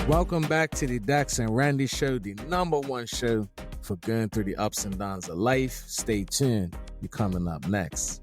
Welcome back to the Dax and Randy Show, the number one show for going through the ups and downs of life. Stay tuned. You're coming up next.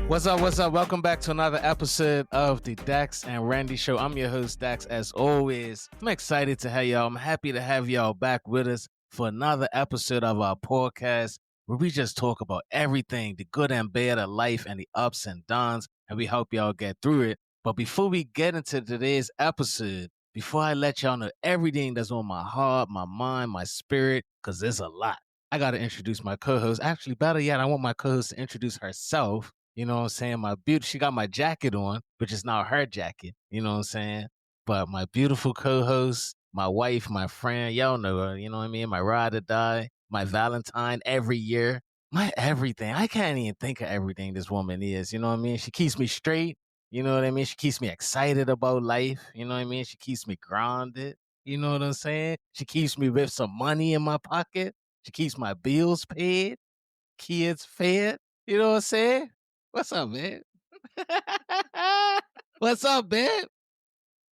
What's up? What's up? Welcome back to another episode of the Dax and Randy Show. I'm your host, Dax, as always. I'm excited to have y'all. I'm happy to have y'all back with us for another episode of our podcast where we just talk about everything, the good and bad of life and the ups and downs, and we hope y'all get through it. But before we get into today's episode, before I let y'all know everything that's on my heart, my mind, my spirit, because there's a lot, I got to introduce my co-host. Actually, better yet, I want my co-host to introduce herself. You know what I'm saying? She got my jacket on, which is not her jacket. You know what I'm saying? But my beautiful co-host, my wife, my friend, y'all know her. You know what I mean? My ride or die, my Valentine every year, my everything. I can't even think of everything this woman is. You know what I mean? She keeps me straight. You know what I mean? She keeps me excited about life. You know what I mean? She keeps me grounded. You know what I'm saying? She keeps me with some money in my pocket. She keeps my bills paid, kids fed. You know what I'm saying? What's up, man? What's up, man?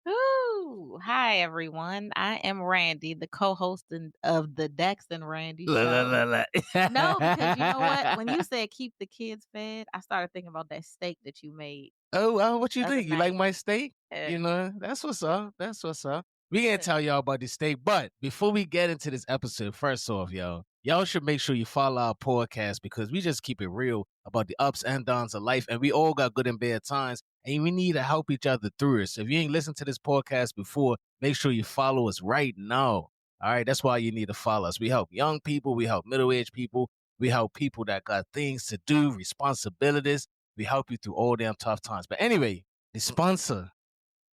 Ooh, hi everyone. I am Randy, the co-host of the Dax and Randy Show. No, because you know what? When you said keep the kids fed, I started thinking about that steak that you made. Oh, what you think? You like night. my steak? Yeah. You know, that's what's up. That's what's up. We gonna tell y'all about the steak, but before we get into this episode, first off, y'all should make sure you follow our podcast because we just keep it real about the ups and downs of life, and we all got good and bad times, and we need to help each other through it. So if you ain't listened to this podcast before, make sure you follow us right now. All right, that's why you need to follow us. We help young people, we help middle-aged people, we help people that got things to do, responsibilities. We help you through all damn tough times. But anyway, the sponsor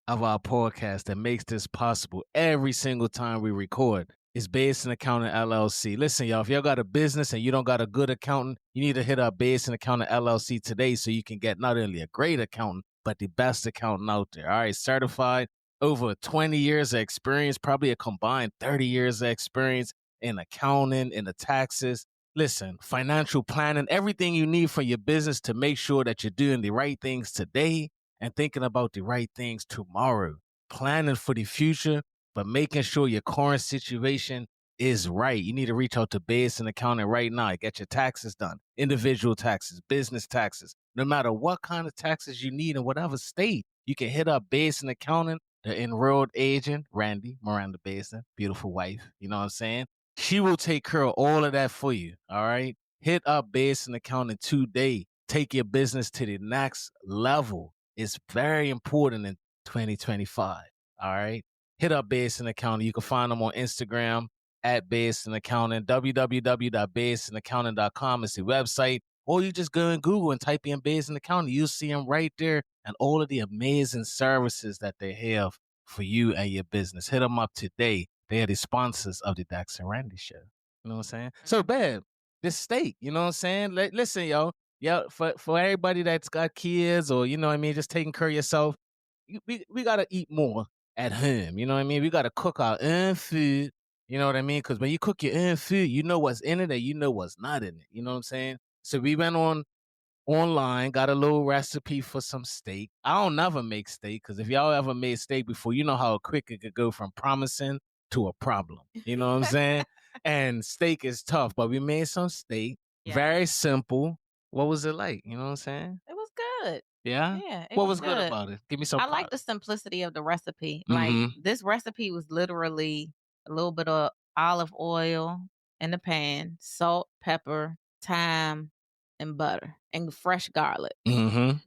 of our podcast that makes this possible every single time we record is Basden Accountant LLC. Listen, y'all, if y'all got a business and you don't got a good accountant, you need to hit up Basden Accountant LLC today so you can get not only a great accountant, but the best accountant out there. All right, certified, over 20 years of experience, probably a combined 30 years of experience in accounting, in the taxes. Listen, financial planning, everything you need for your business to make sure that you're doing the right things today and thinking about the right things tomorrow. Planning for the future, but making sure your current situation is right. You need to reach out to Basden Accounting right now. Get your taxes done. Individual taxes, business taxes. No matter what kind of taxes you need in whatever state, you can hit up Basden Accounting, the enrolled agent, Miranda Basden, beautiful wife. You know what I'm saying? She will take care of all of that for you, all right? Hit up Basden Accounting today. Take your business to the next level. It's very important in 2025, all right? Hit up Basden Accounting. You can find them on Instagram at Basden Accounting. www.basdenaccounting.com is the website. Or you just go in Google and type in Basden Accounting. You'll see them right there and all of the amazing services that they have for you and your business. Hit them up today. They are the sponsors of the Dax and Randy Show. You know what I'm saying? So, babe, this steak, you know what I'm saying? Listen, yo, for everybody that's got kids or, you know what I mean, just taking care of yourself, we got to eat more at home. You know what I mean? We got to cook our own food. You know what I mean? Because when you cook your own food, you know what's in it and you know what's not in it. You know what I'm saying? So we went online, got a little recipe for some steak. I don't never make steak because if y'all ever made steak before, you know how quick it could go from promising to a problem. You know what I'm saying? And steak is tough, but we made some steak. Yeah. Very simple. What was it like? You know what I'm saying? It was good. Yeah? Yeah. What was good about it? Give me some. I like the simplicity of the recipe. Mhm. Like this recipe was literally a little bit of olive oil in the pan, salt, pepper, thyme, and butter, and fresh garlic. Mm-hmm.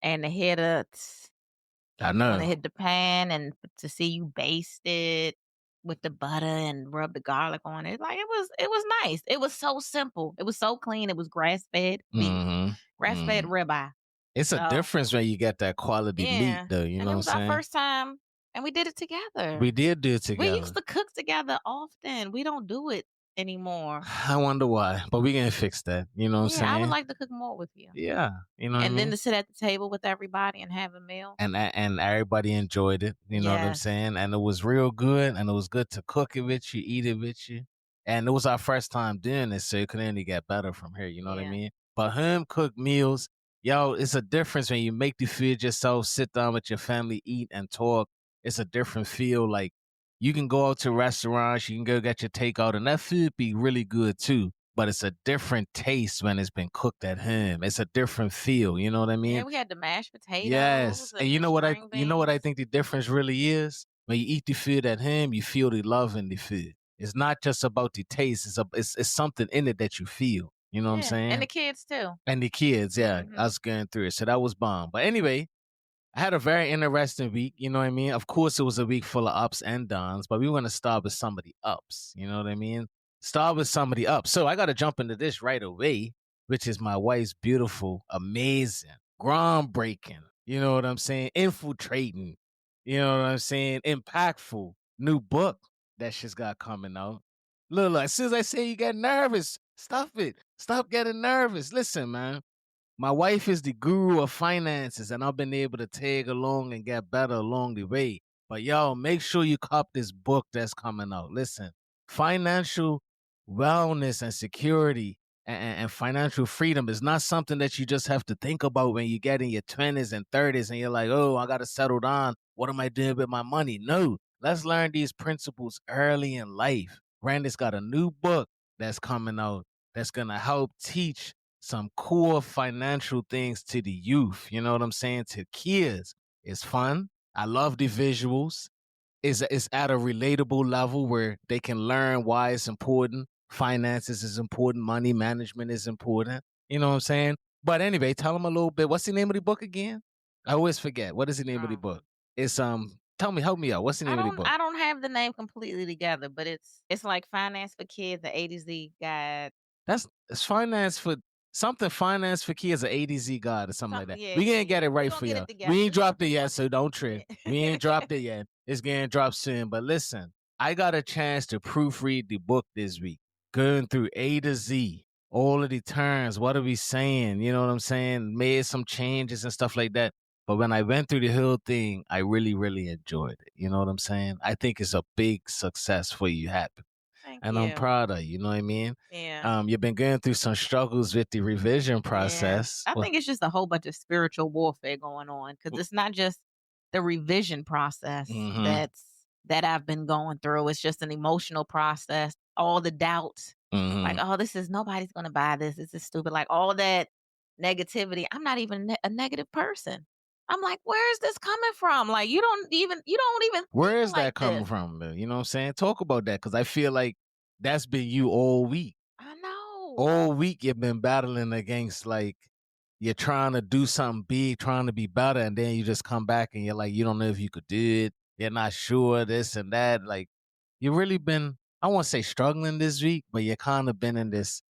And the head of I know. when it hit the pan and to see you baste it with the butter and rub the garlic on it. Like it was nice. It was so simple. It was so clean. It was grass-fed meat. Grass-fed ribeye. It's a difference when you get that quality meat, though. You know what I'm saying? It was our first time, and we did it together. We did do it together. We used to cook together often. We don't do it anymore. I wonder why, but we gonna fix that. You know what I'm saying? I would like to cook more with you. Yeah, you know what I mean? And then to sit at the table with everybody and have a meal. And everybody enjoyed it. You know what I'm saying? And it was real good, and it was good to cook it with you, eat it with you. And it was our first time doing this, so it could only get better from here. You know what I mean? But home cooked meals Yo, it's a difference when you make the food yourself, sit down with your family, eat and talk. It's a different feel. Like you can go out to restaurants, you can go get your takeout, and that food be really good too. But it's a different taste when it's been cooked at home. It's a different feel. You know what I Yeah, mean? we had the mashed potatoes Yes. And and the string you know what I beans. think the difference really is? When you eat the food at home, you feel the love in the food. It's not just about the taste. It's something in it that you feel. You know what I'm Yeah, and saying? the kids too. And the kids, yeah, I Mhm. was going through it. So that was bomb. But anyway, I had a very interesting week. You know what I mean? Of course, it was a week full of ups and downs, but we want to start with some of the ups. You know what I mean? Start with some of the ups. So I got to jump into this right away, which is my wife's beautiful, amazing, groundbreaking, you know what I'm saying? Infiltrating, you know what I'm saying? Impactful new book that she's got coming out. Look, as soon as I say you get nervous, stop it. Stop getting nervous. Listen, man. My wife is the guru of finances, and I've been able to tag along and get better along the way. But y'all, make sure you cop this book that's coming out. Listen, financial wellness and security and financial freedom is not something that you just have to think about when you get in your 20s and 30s and you're like, oh, I got to settle down. What am I doing with my money? No, let's learn these principles early in life. Randy's got a new book that's coming out that's going to help teach some core financial things to the youth. You know what I'm saying? To kids. It's fun. I love the visuals. It's at a relatable level where they can learn why it's important. Finances is important. Money management is important. You know what I'm saying? But anyway, tell them a little bit. What's the name of the book again? I always forget. What is the name of the book? Um, It's tell me, help me out. What's the name of the book? I don't have the name completely together, but it's like Finance for Kids, the A to Z guide. It's finance for kids, an A to Z guide or something like Something, that. yeah, We yeah, ain't get yeah. it We right gonna for get you. it together. We ain't We gonna dropped it we yet, gonna so don't yeah. trip. We ain't dropped it yet. It's getting dropped soon. But listen, I got a chance to proofread the book this week, going through A to Z, all of the terms. What are we saying? You know what I'm saying? Made some changes and stuff like that. But when I went through the whole thing, I really, really enjoyed it. You know what I'm saying? I think it's a big success for you, happen. Thank And I'm you. proud of you. You know what I mean? Yeah. You've been going through some struggles with the revision Yeah. process. I Well, think it's just a whole bunch of spiritual warfare going on because it's not just the revision process mm-hmm, that I've been going through. It's just an emotional process, all the doubts. Like, mm-hmm. oh, this is nobody's gonna buy this. This is stupid. Like all that negativity. I'm not even a negative person. I'm like, where is this coming from? Like you don't even think Where is like that coming this. from, though? You know what I'm saying? Talk about that because I feel like that's been you all week. I know. All week you've been battling against like you're trying to do something big, trying to be better, and then you just come back and you're like, you don't know if you could do it. You're not sure this and that. Like you really been, I won't say struggling this week, but you kind of been in this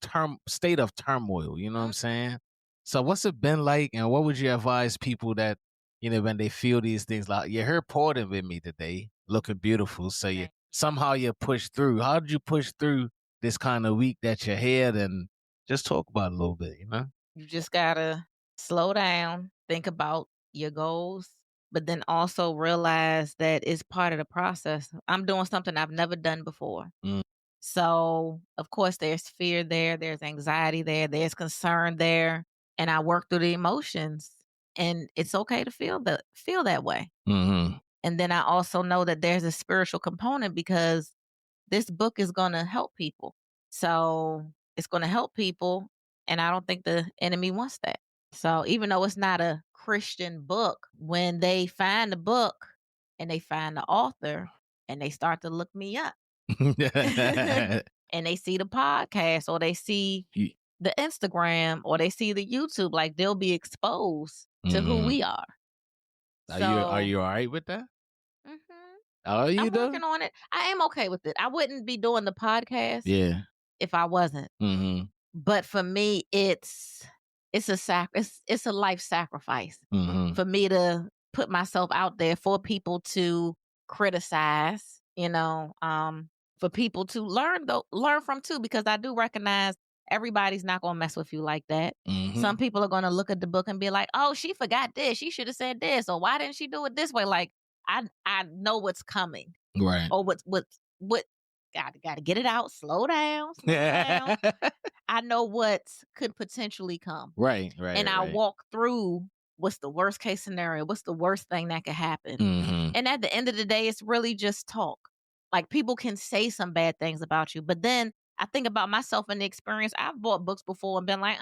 term state of turmoil. You know what I'm saying? So what's it been like, and what would you advise people that when they feel these things? Like you're here porting with me today, looking beautiful. So you Thank somehow you push through. How did you push through this kind of week that you had, and just talk about it a little bit, you know? You just gotta slow down, think about your goals, but then also realize that it's part of the process. I'm doing something I've never done before. Mm, So, of course, there's fear there, there's anxiety there, there's concern there, and I work through the emotions. And it's okay to feel that way. mm-hmm. And then I also know that there's a spiritual component because this book is going to help people. So it's going to help people. And I don't think the enemy wants that. So even though it's not a Christian book, when they find the book and they find the author and they start to look me up and they see the podcast or they see You- the Instagram or they see the YouTube, like they'll be exposed to who mhm. we are. Are you So, all right with that? mhm, Are you I'm though? working on it. I am okay with it. I wouldn't be doing the podcast Yeah. if I wasn't. Mm-hmm. But for me, it's a life sacrifice Mm-hmm. for me to put myself out there for people to criticize, for people to learn from too, because I do recognize everybody's not gonna mess with you like that. Mm-hmm. Some people are gonna look at the book and be like, oh, she forgot this. She should have said this, or why didn't she do it this way? Like I know what's coming. Right. Or what gotta get it out, slow down. I know what could potentially come. Right, And right, I right. walk through what's the worst case scenario, what's the worst thing that could happen. Mm-hmm. And at the end of the day, it's really just talk. Like people can say some bad things about you, but then I think about myself and the experience. I've bought books before and been like,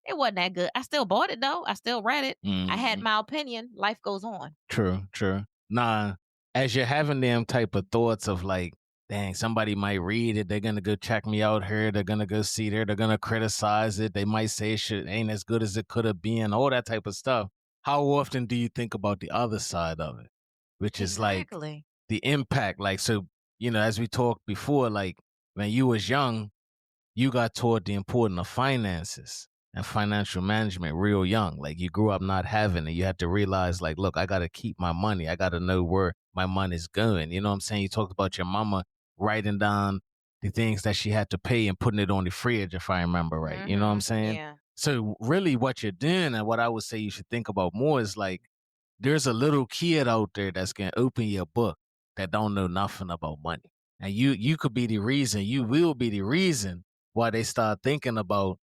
it wasn't that good. I still bought it though. I still read it. I had Mm-hmm. my opinion. Life goes on. True, true. Nah, as you're having them type of thoughts of like, dang, somebody might read it, they're gonna go check me out here, they're gonna go see there, they're gonna criticize it, they might say shit ain't as good as it could have been, all that type of stuff. How often do you think about the other side of it? Which is like Exactly. the impact, like so, as we talked before, like when you was young, you got taught the importance of finances and financial management real young. Like you grew up not having it. You had to realize, like, look, I got to keep my money. I got to know where my money's going. You know what I'm saying? You talked about your mama writing down the things that she had to pay and putting it on the fridge, if I remember right. You know what I'm saying? Yeah. So really what you're doing and what I would say you should think about more is like, there's a little kid out there that's going to open your book that don't know nothing about money. And you could be the reason, you will be the reason why they start thinking about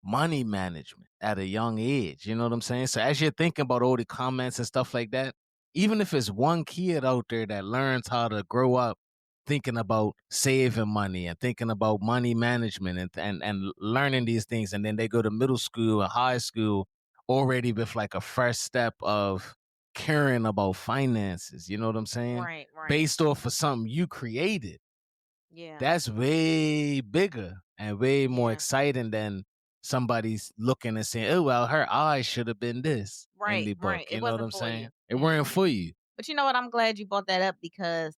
money management at a young age. You know what I'm saying? So as you're thinking about all the comments and stuff like that, even if it's one kid out there that learns how to grow up thinking about saving money and thinking about money management and learning these things, and then they go to middle school and high school already with like a first step of caring about finances. You know what I'm saying? Right, right. Based off of something you created, Yeah. that's way bigger and way more Yeah. exciting than somebody's looking and saying, "Oh well, her eyes should have been this in Right, the book." right. It You know what wasn't I'm for you. saying? It Yeah. weren't for you. But you know what? I'm glad you brought that up because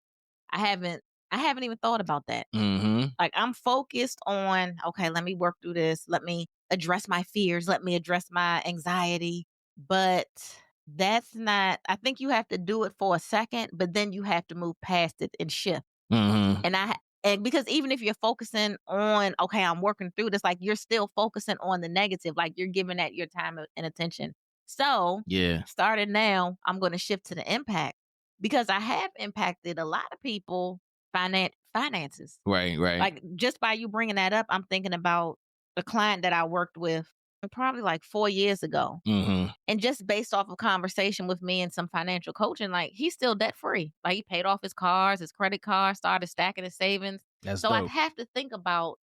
I haven't I haven't even thought about that. Mm-hmm. Like I'm focused on, okay, let me work through this. Let me address my fears. Let me address my anxiety. But that's not, I think you have to do it for a second, but then you have to move past it and shift. Mm-hmm. And because even if you're focusing on, okay, I'm working through this, like you're still focusing on the negative, like you're giving that your time and attention. So Yeah. starting now, I'm going to shift to the impact because I have impacted a lot of people finances. Right, right. Like, just by you bringing that up, I'm thinking about a client that I worked with probably like 4 years ago. Mm-hmm. And just based off of conversation with me and some financial coaching, like, he's still debt free. Like, he paid off his cars, his credit card, started stacking his savings. That's So I dope. have to think about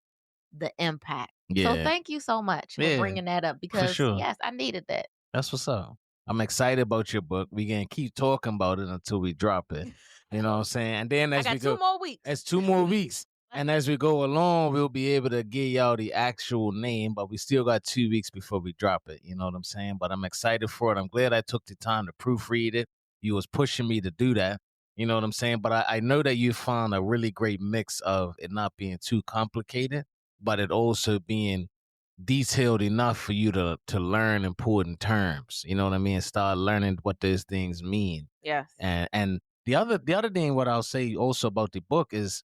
the impact. So Yeah. thank you so much for Yeah. bringing that up For because, sure. yes, I needed that. That's what's up. I'm excited about your book. We can keep talking about it until we drop it. You know what I'm saying? And then I as we got 2 go, more weeks. it's 2 more weeks. And as we go along, we'll be able to give y'all the actual name, but we still got 2 weeks before we drop it. You know what I'm saying? But I'm excited for it. I'm glad I took the time to proofread it. You was pushing me to do that. You know what I'm saying? But I know that you found a really great mix of it not being too complicated, but it also being detailed enough for you to learn important terms. You know what I mean? Start learning what those things mean. Yes. And the other thing, what I'll say also about the book is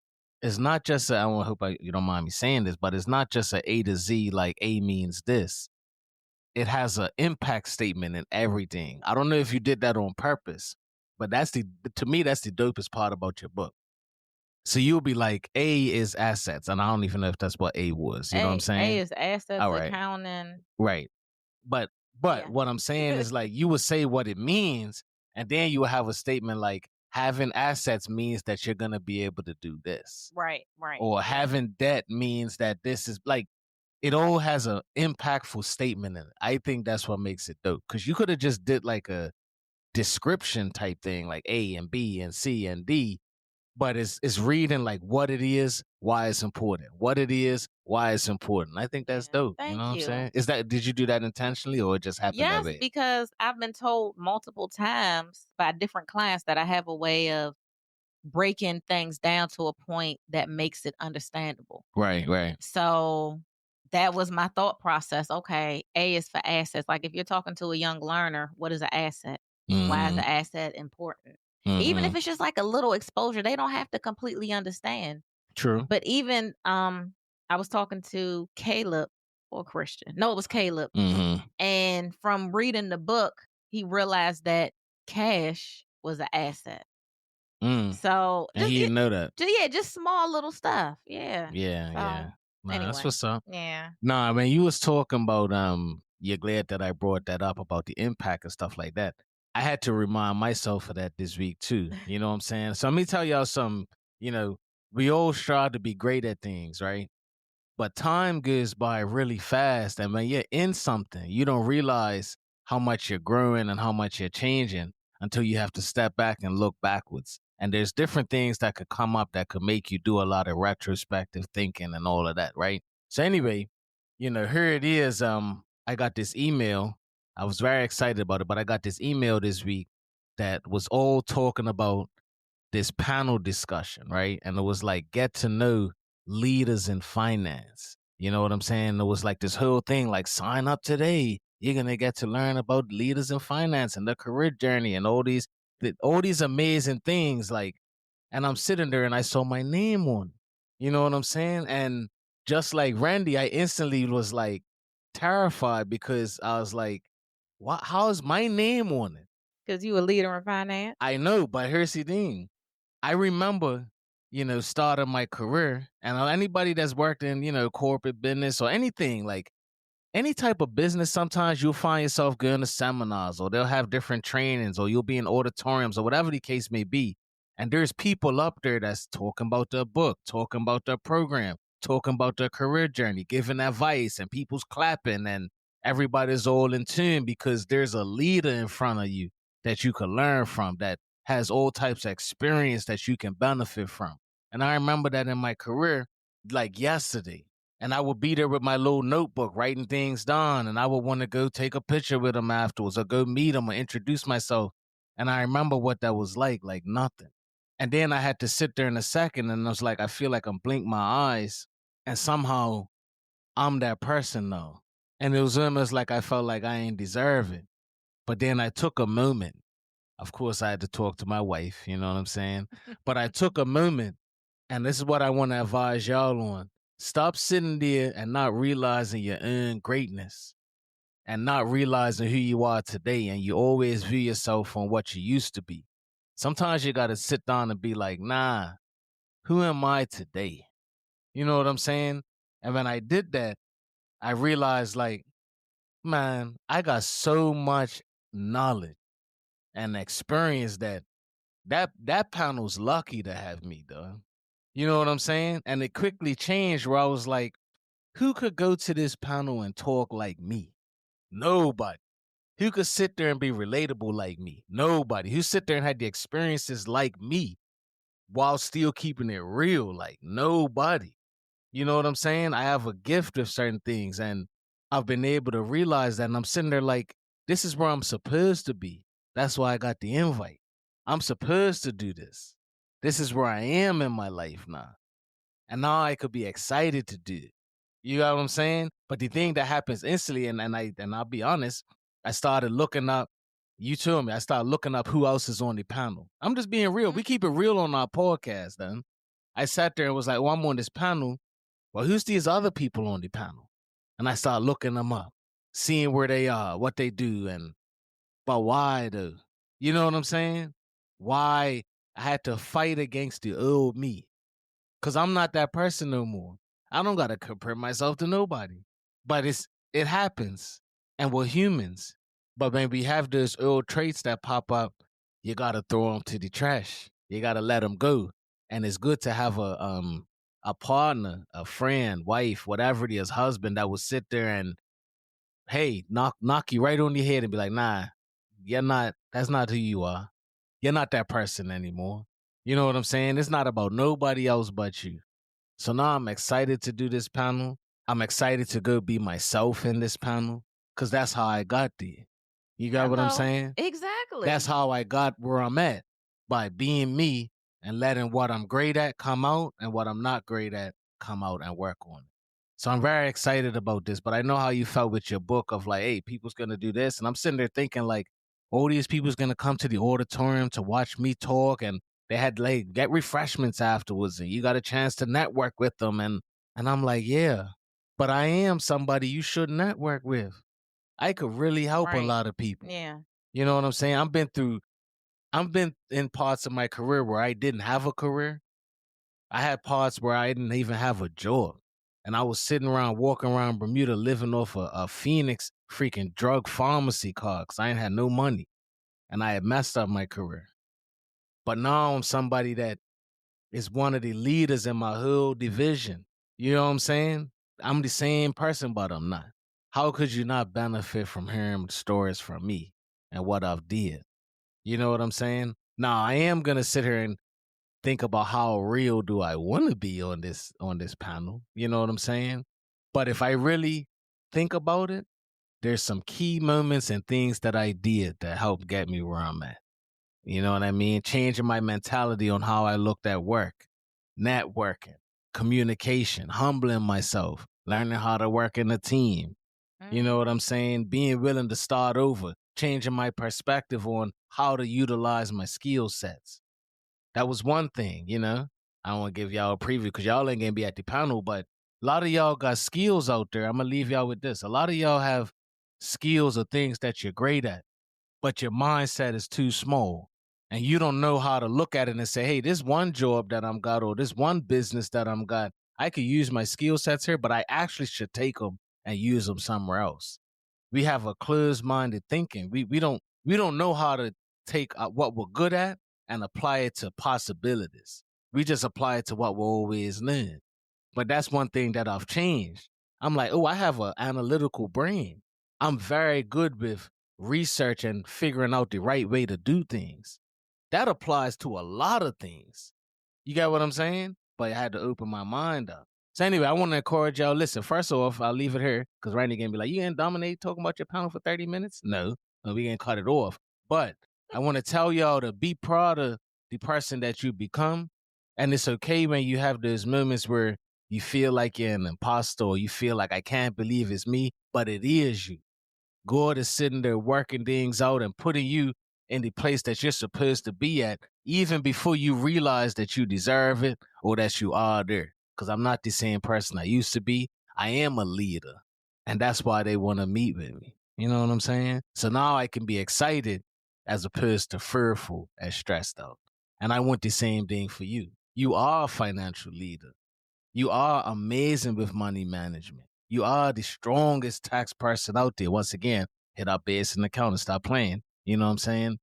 not just I hope you don't mind me saying this, but it's not just A to Z, like A means this. It has an impact statement in everything. I don't know if you did that on purpose, but to me that's the dopest part about your book. So you'll be like, A is assets, and I don't even know if that's what A was. You know what I'm A saying? is assets, All right. accounting. Right. But Yeah. what I'm saying is like you would say what it means, and then you would have a statement like having assets means that you're gonna be able to do this. Right, right. Or Yeah. having debt means that this is like it all has a impactful statement in it. I think that's what makes it dope. Cause you could have just did like a description type thing, like A and B and C and D, but it's reading like what it is, why it's important. What it is, why it's important. I think that's Yeah. dope. You know Thank what I'm you. saying? Did you do that intentionally or it just happened that Yes, way? because I've been told multiple times by different clients that I have a way of breaking things down to a point that makes it understandable. Right, right. So that was my thought process. Okay, A is for assets. Like if you're talking to a young learner, what is an asset? Why is Mm-hmm. the asset important? Even if Mm-hmm. it's just like a little exposure, they don't have to completely understand. True. But even I was talking to Caleb or Christian. No, it was Caleb. Mm-hmm. And from reading the book, he realized that cash was an asset. Mm. So And he didn't know that. yeah, just small little stuff. Yeah. Yeah, So yeah. Nah, that's Anyway, what's up. yeah. Nah, I mean, you was talking about you're glad that I brought that up about the impact and stuff like that. I had to remind myself of that this week too. You know what I'm saying? So let me tell y'all some, you know, we all strive to be great at things, right? But time goes by really fast. And when you're in something, you don't realize how much you're growing and how much you're changing until you have to step back and look backwards. And there's different things that could come up that could make you do a lot of retrospective thinking and all of that, right? So anyway, here it is. I got this email. I was very excited about it, but I got this email this week that was all talking about this panel discussion, right? And it was like get to know leaders in finance. You know what I'm saying? It was like this whole thing, like sign up today. You're gonna get to learn about leaders in finance and their career journey and all these amazing things. Like, and I'm sitting there and I saw my name on it. You know what I'm saying? And just like Randy, I instantly was like terrified because I was like, what? How is my name on it? Because you a leader in finance? I know, but here's the thing. I remember, starting my career, and anybody that's worked in, corporate business or anything, like any type of business, sometimes you'll find yourself going to seminars or they'll have different trainings or you'll be in auditoriums or whatever the case may be. And there's people up there that's talking about their book, talking about their program, talking about their career journey, giving advice, and people's clapping and everybody's all in tune because there's a leader in front of you that you can learn from that has all types of experience that you can benefit from. And I remember that in my career, like yesterday. And I would be there with my little notebook writing things down. And I would want to go take a picture with them afterwards or go meet them or introduce myself. And I remember what that was like nothing. And then I had to sit there in a second and I was like, I feel like I'm blink my eyes and somehow I'm that person though. And it was almost like I felt like I ain't deserve it. But then I took a moment. Of course, I had to talk to my wife, you know what I'm saying? But I took a moment, and this is what I want to advise y'all on. Stop sitting there and not realizing your own greatness and not realizing who you are today. And you always view yourself on what you used to be. Sometimes you got to sit down and be like, nah, who am I today? You know what I'm saying? And when I did that, I realized, like, man, I got so much knowledge and experience that panel's lucky to have me, though. You know what I'm saying? And it quickly changed where I was like, who could go to this panel and talk like me? Nobody. Who could sit there and be relatable like me? Nobody. Who sit there and had the experiences like me while still keeping it real? Like nobody. You know what I'm saying? I have a gift of certain things and I've been able to realize that. And I'm sitting there like, this is where I'm supposed to be. That's why I got the invite. I'm supposed to do this. This is where I am in my life now. And now I could be excited to do it. You got what I'm saying? But the thing that happens instantly, and I'll be honest, I started looking up. You told me I started looking up who else is on the panel. I'm just being real. We keep it real on our podcast. Then I sat there and was like, "Well, I'm on this panel. Well, who's these other people on the panel?" And I started looking them up, seeing where they are, what they do, and but why though? You know what I'm saying? Why I had to fight against the old me. Cause I'm not that person no more. I don't gotta compare myself to nobody. But it happens. And we're humans. But when we have those old traits that pop up, you gotta throw them to the trash. You gotta let them go. And it's good to have a partner, a friend, wife, whatever it is, husband that will sit there and hey, knock you right on your head and be like, nah, that's not who you are. You're not that person anymore. You know what I'm saying? It's not about nobody else but you. So now I'm excited to do this panel. I'm excited to go be myself in this panel because that's how I got there. You got what I'm saying? Exactly. That's how I got where I'm at by being me and letting what I'm great at come out and what I'm not great at come out and work on it. So I'm very excited about this, but I know how you felt with your book of like, hey, people's going to do this. And I'm sitting there thinking like, all these people's going to come to the auditorium to watch me talk and they had like get refreshments afterwards and you got a chance to network with them. And I'm like, yeah, but I am somebody you should network with. I could really help a lot of people. Yeah. You know what I'm saying? I've been in parts of my career where I didn't have a career. I had parts where I didn't even have a job. and I was sitting around, walking around Bermuda, living off a Phoenix freaking drug pharmacy card because I ain't had no money, and I had messed up my career. But now I'm somebody that is one of the leaders in my whole division. You know what I'm saying? I'm the same person, but I'm not. How could you not benefit from hearing stories from me and what I've did? You know what I'm saying? Now I am gonna sit here and think about how real do I want to be on this panel. You know what I'm saying? But if I really think about it, there's some key moments and things that I did that helped get me where I'm at. You know what I mean? Changing my mentality on how I looked at work, networking, communication, humbling myself, learning how to work in a team. You know what I'm saying? Being willing to start over, changing my perspective on how to utilize my skill sets. That was one thing, you know? I don't want to give y'all a preview because y'all ain't going to be at the panel, but a lot of y'all got skills out there. I'm going to leave y'all with this. A lot of y'all have skills or things that you're great at, but your mindset is too small. And you don't know how to look at it and say, hey, this one job that I'm got or this one business that I'm got, I could use my skill sets here, but I actually should take them and use them somewhere else. We have a closed-minded thinking. We don't know how to take what we're good at and apply it to possibilities. We just apply it to what we always learn. But that's one thing that I've changed. I'm like, oh, I have an analytical brain. I'm very good with research and figuring out the right way to do things. That applies to a lot of things. You get what I'm saying? But I had to open my mind up. So anyway, I want to encourage y'all. Listen, first off, I'll leave it here because Randy gonna be like, you gonna dominate talking about your panel for 30 minutes? No, we gonna cut it off. But I want to tell y'all to be proud of the person that you become. And it's okay when you have those moments where you feel like you're an imposter or you feel like I can't believe it's me, but it is you. God is sitting there working things out and putting you in the place that you're supposed to be at, even before you realize that you deserve it or that you are there. Because I'm not the same person I used to be. I am a leader. And that's why they want to meet with me. You know what I'm saying? So now I can be excited as opposed to fearful and stressed out. And I want the same thing for you. You are a financial leader. You are amazing with money management. You are the strongest tax person out there. Once again, hit our base and account and stop playing. You know what I'm saying?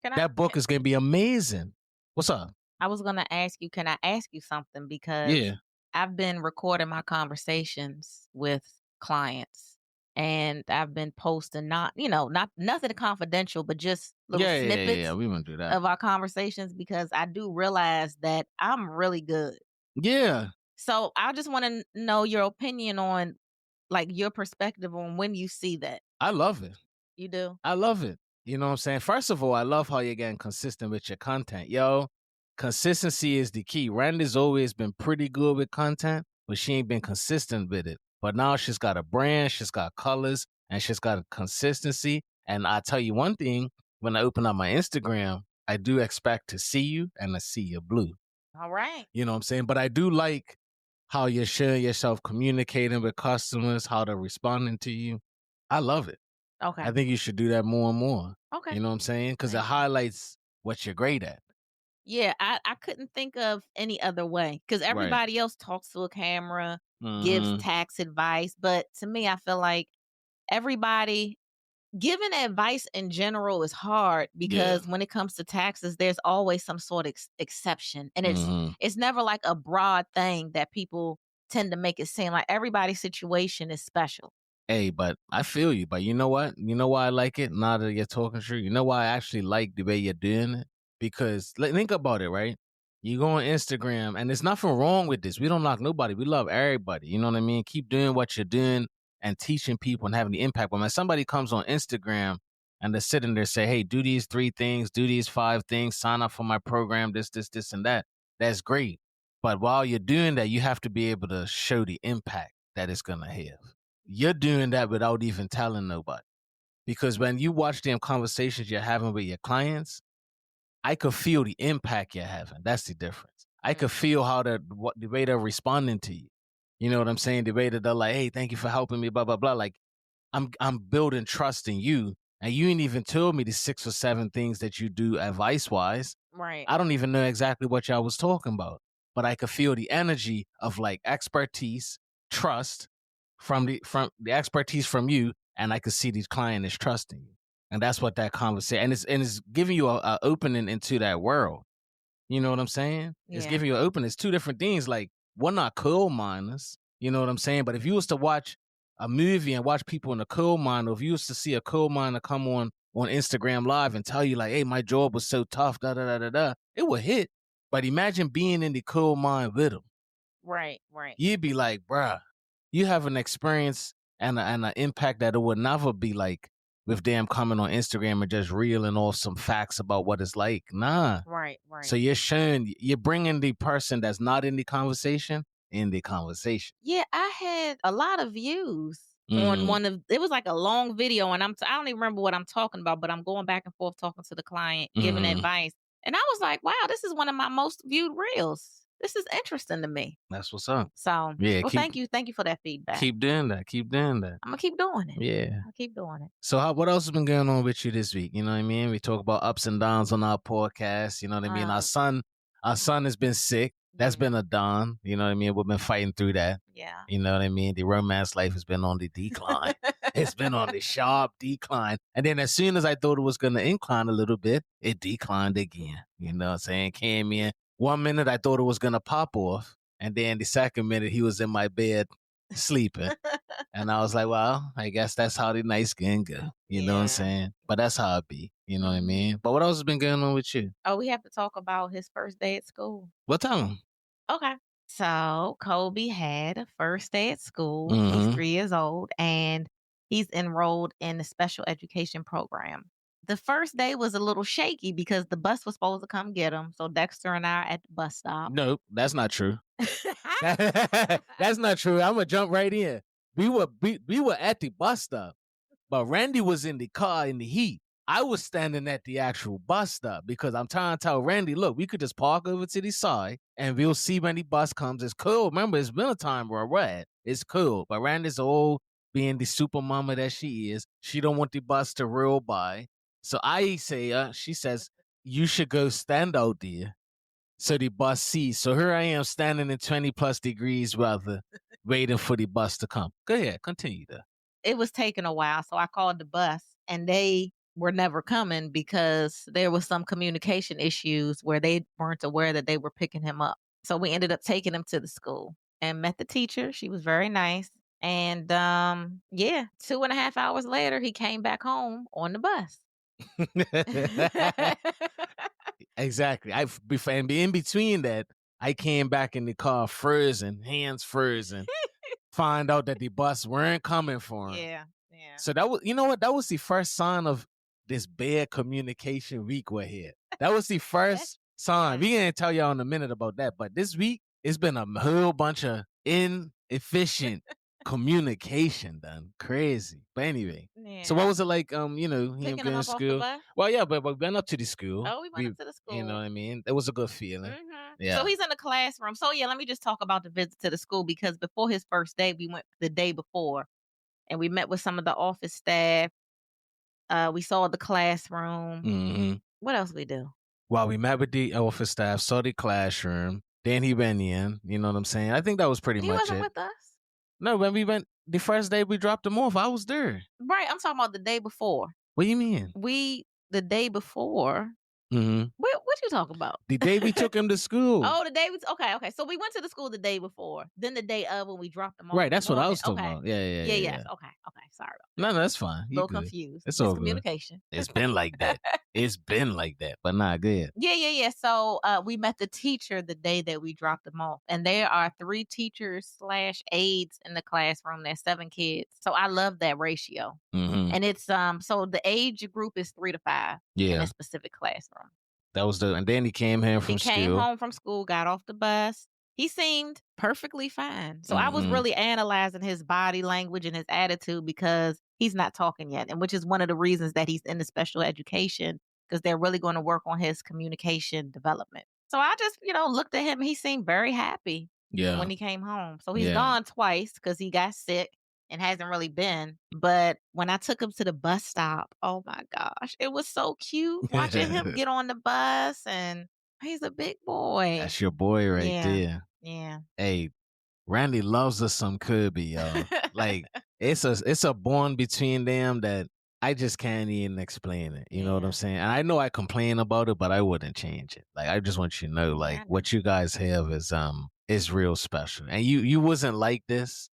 That book is going to be amazing. What's up? I was going to ask you, can I ask you something? Because Yeah. I've been recording my conversations with clients and I've been posting not nothing confidential, but just little snippets Yeah. We want to do that. of our conversations because I do realize that I'm really good. Yeah. So I just want to know your opinion on like your perspective on when you see that. I love it. You do? I love it. You know what I'm saying? First of all, I love how you're getting consistent with your content. Yo, consistency is the key. Randy's always been pretty good with content, but she ain't been consistent with it. But now she's got a brand, she's got colors, and she's got a consistency. And I tell you one thing, when I open up my Instagram, I do expect to see you and I see you blue. All right. You know what I'm saying? But I do like how you're sharing yourself, communicating with customers, how they're responding to you. I love it. Okay. I think you should do that more and more. Okay. You know what I'm saying? Because it highlights what you're great at. Yeah, I couldn't think of any other way because everybody else talks to a camera, gives tax advice. But to me, I feel like everybody giving advice in general is hard because when it comes to taxes, there's always some sort of exception. And it's never like a broad thing that people tend to make it seem like everybody's situation is special. Hey, but I feel you. But you know what? You know why I like it? Now that you're talking true, you know why I actually like the way you're doing it? Because think about it, right? You go on Instagram, and there's nothing wrong with this. We don't knock nobody. We love everybody. You know what I mean? Keep doing what you're doing and teaching people and having the impact. But when somebody comes on Instagram and they're sitting there say, hey, do these 3 things, do these 5 things, sign up for my program, this, and that, that's great. But while you're doing that, you have to be able to show the impact that it's going to have. You're doing that without even telling nobody. Because when you watch them conversations you're having with your clients, I could feel the impact you're having. That's the difference. I could feel how the way they're responding to you. You know what I'm saying? The way that they're like, hey, thank you for helping me, blah, blah, blah. Like, I'm building trust in you. And you ain't even told me the 6 or 7 things that you do advice-wise. Right. I don't even know exactly what y'all was talking about. But I could feel the energy of like expertise trust from the expertise from you, and I could see the client is trusting you, and that's what that conversation and it's giving you a opening into that world. You know what I'm saying? It's Yeah. giving you an opening. It's two different things. Like, we're not coal miners. You know what I'm saying? But if you was to watch a movie and watch people in a coal mine, or if you was to see a coal miner come on Instagram Live and tell you like, "Hey, my job was so tough," da da da da da, it would hit. But imagine being in the coal mine with them. Right. You'd be like, bruh, you have an experience and an impact that it would never be like with them coming on Instagram and just reeling off some facts about what it's like. Nah. Right. So you're bringing the person that's not in the conversation in the conversation. Yeah, I had a lot of views on Mm, one of it was like a long video, and I don't even remember what I'm talking about, but I'm going back and forth talking to the client, giving mm, advice. And I was like, wow, this is one of my most viewed reels. This is interesting to me. that's what's up. So, Yeah, well, thank you. Thank you for that feedback. keep doing that. Keep doing that. I'm gonna keep doing it. Yeah. I'll keep doing it. So what else has been going on with you this week? You know what I mean? We talk about ups and downs on our podcast. You know what I mean? Our son has been sick. That's Yeah. been a dawn. You know what I mean? We've been fighting through that. Yeah. You know what I mean? The romance life has been on the decline. It's been on the sharp decline. And then as soon as I thought it was going to incline a little bit, it declined again. You know what I'm saying? Came in. 1 minute I thought it was going to pop off. And then the second minute he was in my bed sleeping. And I was like, well, I guess that's how the nights can go. You know what I'm Yeah. saying? But that's how it be. You know what I Mhm. mean? But what else has been going on with you? Oh, we have to talk about his first day at school. What time? Okay. So Kobe had a first day at school. He's Mm-hmm. 3 years old and he's enrolled in the special education program. The first day was a little shaky because the bus was supposed to come get him. So Dexter and I are at the bus stop. Nope, that's not true. That's not true. I'm gonna jump right in. We were at the bus stop, but Randy was in the car in the heat. I was standing at the actual bus stop because I'm trying to tell Randy, look, we could just park over to the side and we'll see when the bus comes. It's cool. Remember, it's winter time where we're at. It's cool. But Randy's old, being the super mama that she is. She don't want the bus to roll by. So I say, she says, you should go stand out there so the bus sees. So here I am standing in 20 plus degrees weather, waiting for the bus to come. Go ahead, continue there. It was taking a while. So I called the bus and they were never coming because there was some communication issues where they weren't aware that they were picking him up. So we ended up taking him to the school and met the teacher. She was very nice. And yeah, 2.5 hours later, he came back home on the bus. Exactly. And in between that, I came back in the car frozen, hands frozen, find out that the bus weren't coming for him. Yeah. So that was, you know what? That was the first sign of this bad communication week we're here. That was the first sign. We ain't tell y'all in a minute about that, but this week it's been a whole bunch of inefficient communication done. Crazy. But anyway. Yeah. So what was it like? You know, him Picking him going to up off the school. bus? Well, yeah, but we went up to the school. Oh, we went up to the school. You know what I mean? It was a good feeling. Mm-hmm. Yeah. So he's in the classroom. So yeah, let me just talk about the visit to the school because before his first day, we went the day before and we met with some of the office staff. We saw the classroom. Mm-hmm. What else we do? Well, we met with the office staff, saw the classroom. Then he went in. You know what I'm saying? I think that was pretty He much wasn't it. with us. No, when we went the first day we dropped him off, I was there. Right. I'm talking about the day before. What do you mean? The day before. Mm-hmm. What you talking about? The day we took him to school. Oh, the day okay. So we went to the school the day before. Then the day of when we dropped him off. Right, that's what I was talking okay. about. Yeah. Yes. Okay. Sorry about No, that's fine. a You little good. confused. It's all good. Communication. It's been like that. It's been like that, but not good. Yeah. So we met the teacher the day that we dropped him off. And there are 3 teachers / aides in the classroom. There's 7 kids. So I love that ratio. Mm-hmm. And it's so the age group is 3 to 5 in a specific classroom. That was and then he came home from school. He came home from school, got off the bus. He seemed perfectly fine. So I was really analyzing his body language and his attitude because he's not talking yet. And which is one of the reasons that he's in the special education because they're really going to work on his communication development. So I just, looked at him. He seemed very happy when he came home. So he's gone twice because he got sick and hasn't really been. But when I took him to the bus stop, oh my gosh, it was so cute watching him get on the bus and he's a big boy. That's your boy right there. Yeah. Hey, Randy loves us some Kirby, y'all. Like it's a bond between them that I just can't even explain it. You know what I'm Yeah. saying? And I know I complain about it, but I wouldn't change it. Like I just want you to know, like Yeah, I know. what you guys have is real special. And you wasn't like this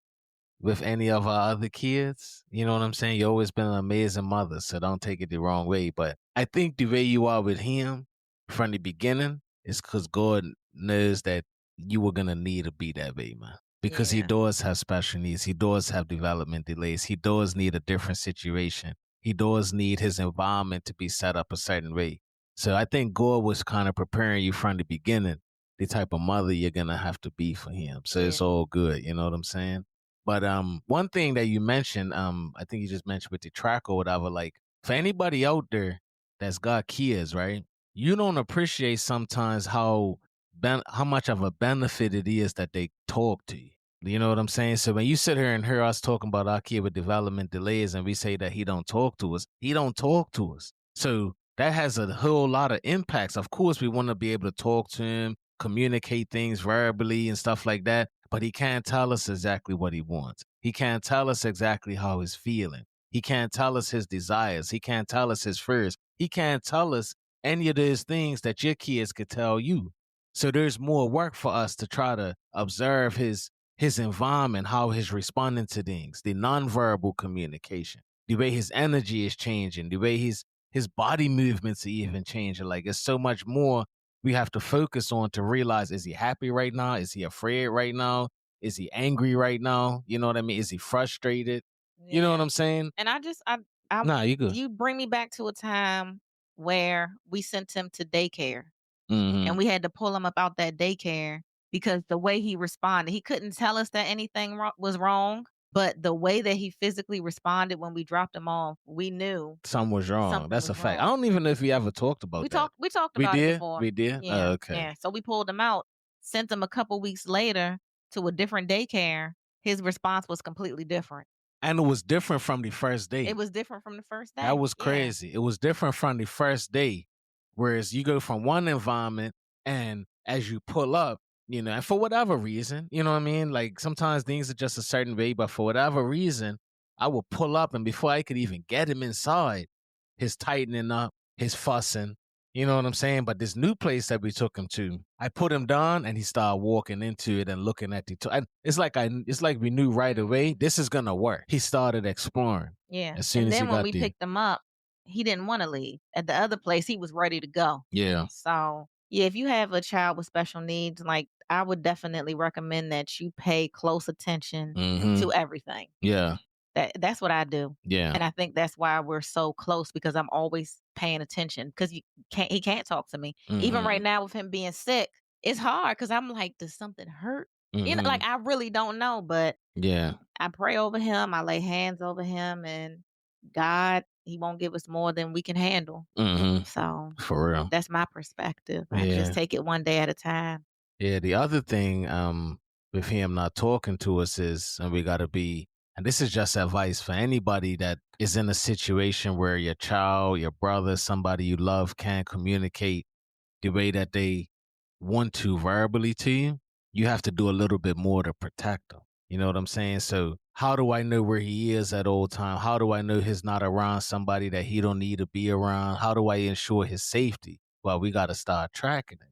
with any of our other kids. You know what I'm saying? You always been an amazing mother, so don't take it the wrong way. But I think the way you are with him from the beginning is because God knows that you were gonna need to be that way, man. Because he Yeah. does have special needs. He does have development delays. He does need a different situation. He does need his environment to be set up a certain way. So I think God was kind of preparing you from the beginning, the type of mother you're gonna have to be for him. So it's Yeah. all good. You know what I'm saying? But one thing that you mentioned, I think you just mentioned with the track or whatever, like for anybody out there that's got kids, right? You don't appreciate sometimes how much of a benefit it is that they talk to you. You know what I'm saying? So when you sit here and hear us talking about our kid with development delays and we say that he don't talk to us, he don't talk to us. So that has a whole lot of impacts. Of course, we want to be able to talk to him, communicate things verbally and stuff like that, but he can't tell us exactly what he wants. He can't tell us exactly how he's feeling. He can't tell us his desires. He can't tell us his fears. He can't tell us any of those things that your kids could tell you. So there's more work for us to try to observe his environment, how he's responding to things, the nonverbal communication, the way his energy is changing, the way his body movements are even changing. Like it's so much more we have to focus on to realize, is he happy right now? Is he afraid right now? Is he angry right now? You know what I mean? Is he frustrated? You know what Yeah. I'm saying? And I Nah, you good. you bring me back to a time where we sent him to daycare Mm-hmm. and we had to pull him up out that daycare because the way he responded, he couldn't tell us that anything was wrong, but the way that he physically responded when we dropped him off, we knew Something was wrong. something That's a was fact. I wrong. don't even know if we ever talked about that. We talked We about it did? before. We did? Oh, Yeah, okay. yeah. So we pulled him out, sent him a couple weeks later to a different daycare. His response was completely different. And it was different from the first It day. was different from the first That day. was Yeah. crazy. It was different from the first day. Whereas you go from one environment and as you pull up, and for whatever reason, you know what I mean? Like sometimes things are just a certain way, but for whatever reason, I will pull up and before I could even get him inside, his tightening up, his fussing, you know what I'm saying? But this new place that we took him to, I put him down and he started walking into it and looking at and it's like we knew right away, Mhm. this is gonna work. He started exploring Yeah. as soon And as he then when got we there. picked him up, he didn't wanna leave. At the other place, he was ready to go. Yeah. So, yeah, if you have a child with special needs, like, I would definitely recommend that you pay close attention Mm-hmm. to everything. Yeah. That's what I do. Yeah. And I think that's why we're so close because I'm always paying attention because he can't talk to me. Even right Mm-hmm. now with him being sick, it's hard because I'm like, does something hurt? Mm-hmm. Like I really don't know, but Yeah. I pray over him. I lay hands over him and God, he won't give us more than we can handle. Mm-hmm. So For real. that's my perspective. I just Yeah. take it one day at a time. Yeah. The other thing, with him not talking to us is, and we gotta be, and this is just advice for anybody that is in a situation where your child, your brother, somebody you love can't communicate the way that they want to verbally to you, you have to do a little bit more to protect them. You know what I'm saying? So how do I know where he is at all time? How do I know he's not around somebody that he don't need to be around? How do I ensure his safety? Well, we got to start tracking it.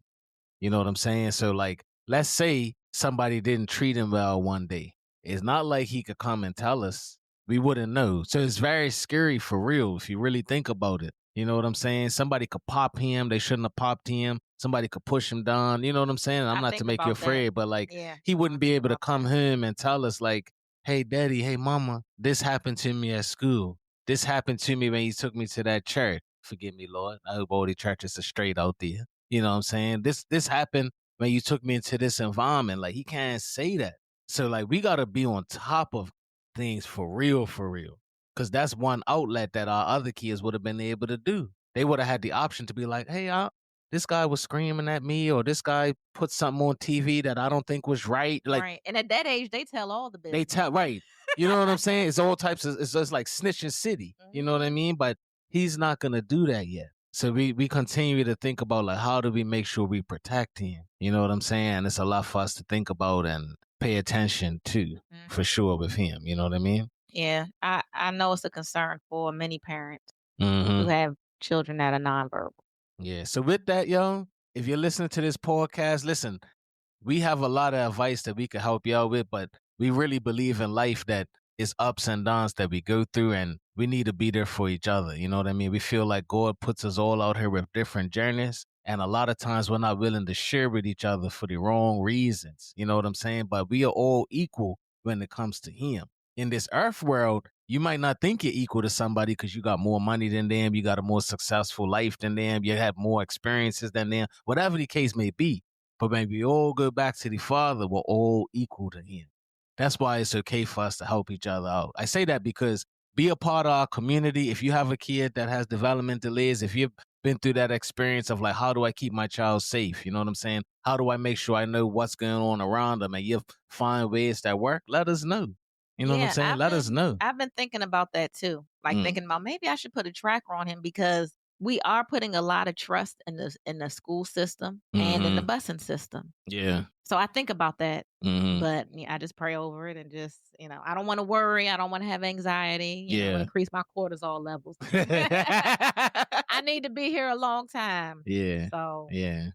You know what I'm saying? So like, let's say somebody didn't treat him well one day. It's not like he could come and tell us. We wouldn't know. So it's very scary for real if you really think about it. You know what I'm saying? Somebody could pop him. They shouldn't have popped him. Somebody could push him down. You know what I'm saying? I'm I not to think make you about that. afraid, but like Yeah. he No, I wouldn't be think able to about come that. home and tell us like, hey, daddy, hey, mama, this happened to me at school. This happened to me when you took me to that church. Forgive me, Lord. I hope all the churches are straight out there. You know what I'm saying? This happened when you took me into this environment. Like he can't say that. So like we gotta be on top of things for real, for real. Cause that's one outlet that our other kids would have been able to do. They would have had the option to be like, hey, this guy was screaming at me, or this guy put something on TV that I don't think was right. Like Right. And at that age, they tell all the they business. tell right. You know what I'm saying? It's all types of it's just like snitching city. You know what I Mhm. mean? But he's not gonna do that yet. So we continue to think about like how do we make sure we protect him? You know what I'm saying? It's a lot for us to think about and pay attention to for sure with him. You know what I mean? Yeah, I know it's a concern for many parents who Mm-hmm. have children that are nonverbal. Yeah. So with that, yo, if you're listening to this podcast, listen, we have a lot of advice that we could help y'all with, but we really believe in life that it's ups and downs that we go through, and we need to be there for each other. You know what I mean? We feel like God puts us all out here with different journeys, and a lot of times we're not willing to share with each other for the wrong reasons. You know what I'm saying? But we are all equal when it comes to Him. In this earth world, you might not think you're equal to somebody because you got more money than them, you got a more successful life than them, you have more experiences than them, whatever the case may be. But when we all go back to the Father, we're all equal to Him. That's why it's okay for us to help each other out. I say that because be a part of our community. If you have a kid that has development delays, if you've been through that experience of like, how do I keep my child safe? You know what I'm saying? How do I make sure I know what's going on around them? And you find ways that work, let us know. You know what I'm Yeah, saying? Let us know. I've been thinking about that too. Like thinking about maybe I should put a tracker on him because we are putting a lot of trust in the school system and in the busing system. Yeah. So I think about that. But yeah, I just pray over it and just, I don't want to worry. I don't want to have anxiety, increase my cortisol levels. I need to be here a long time. Yeah. So, yeah.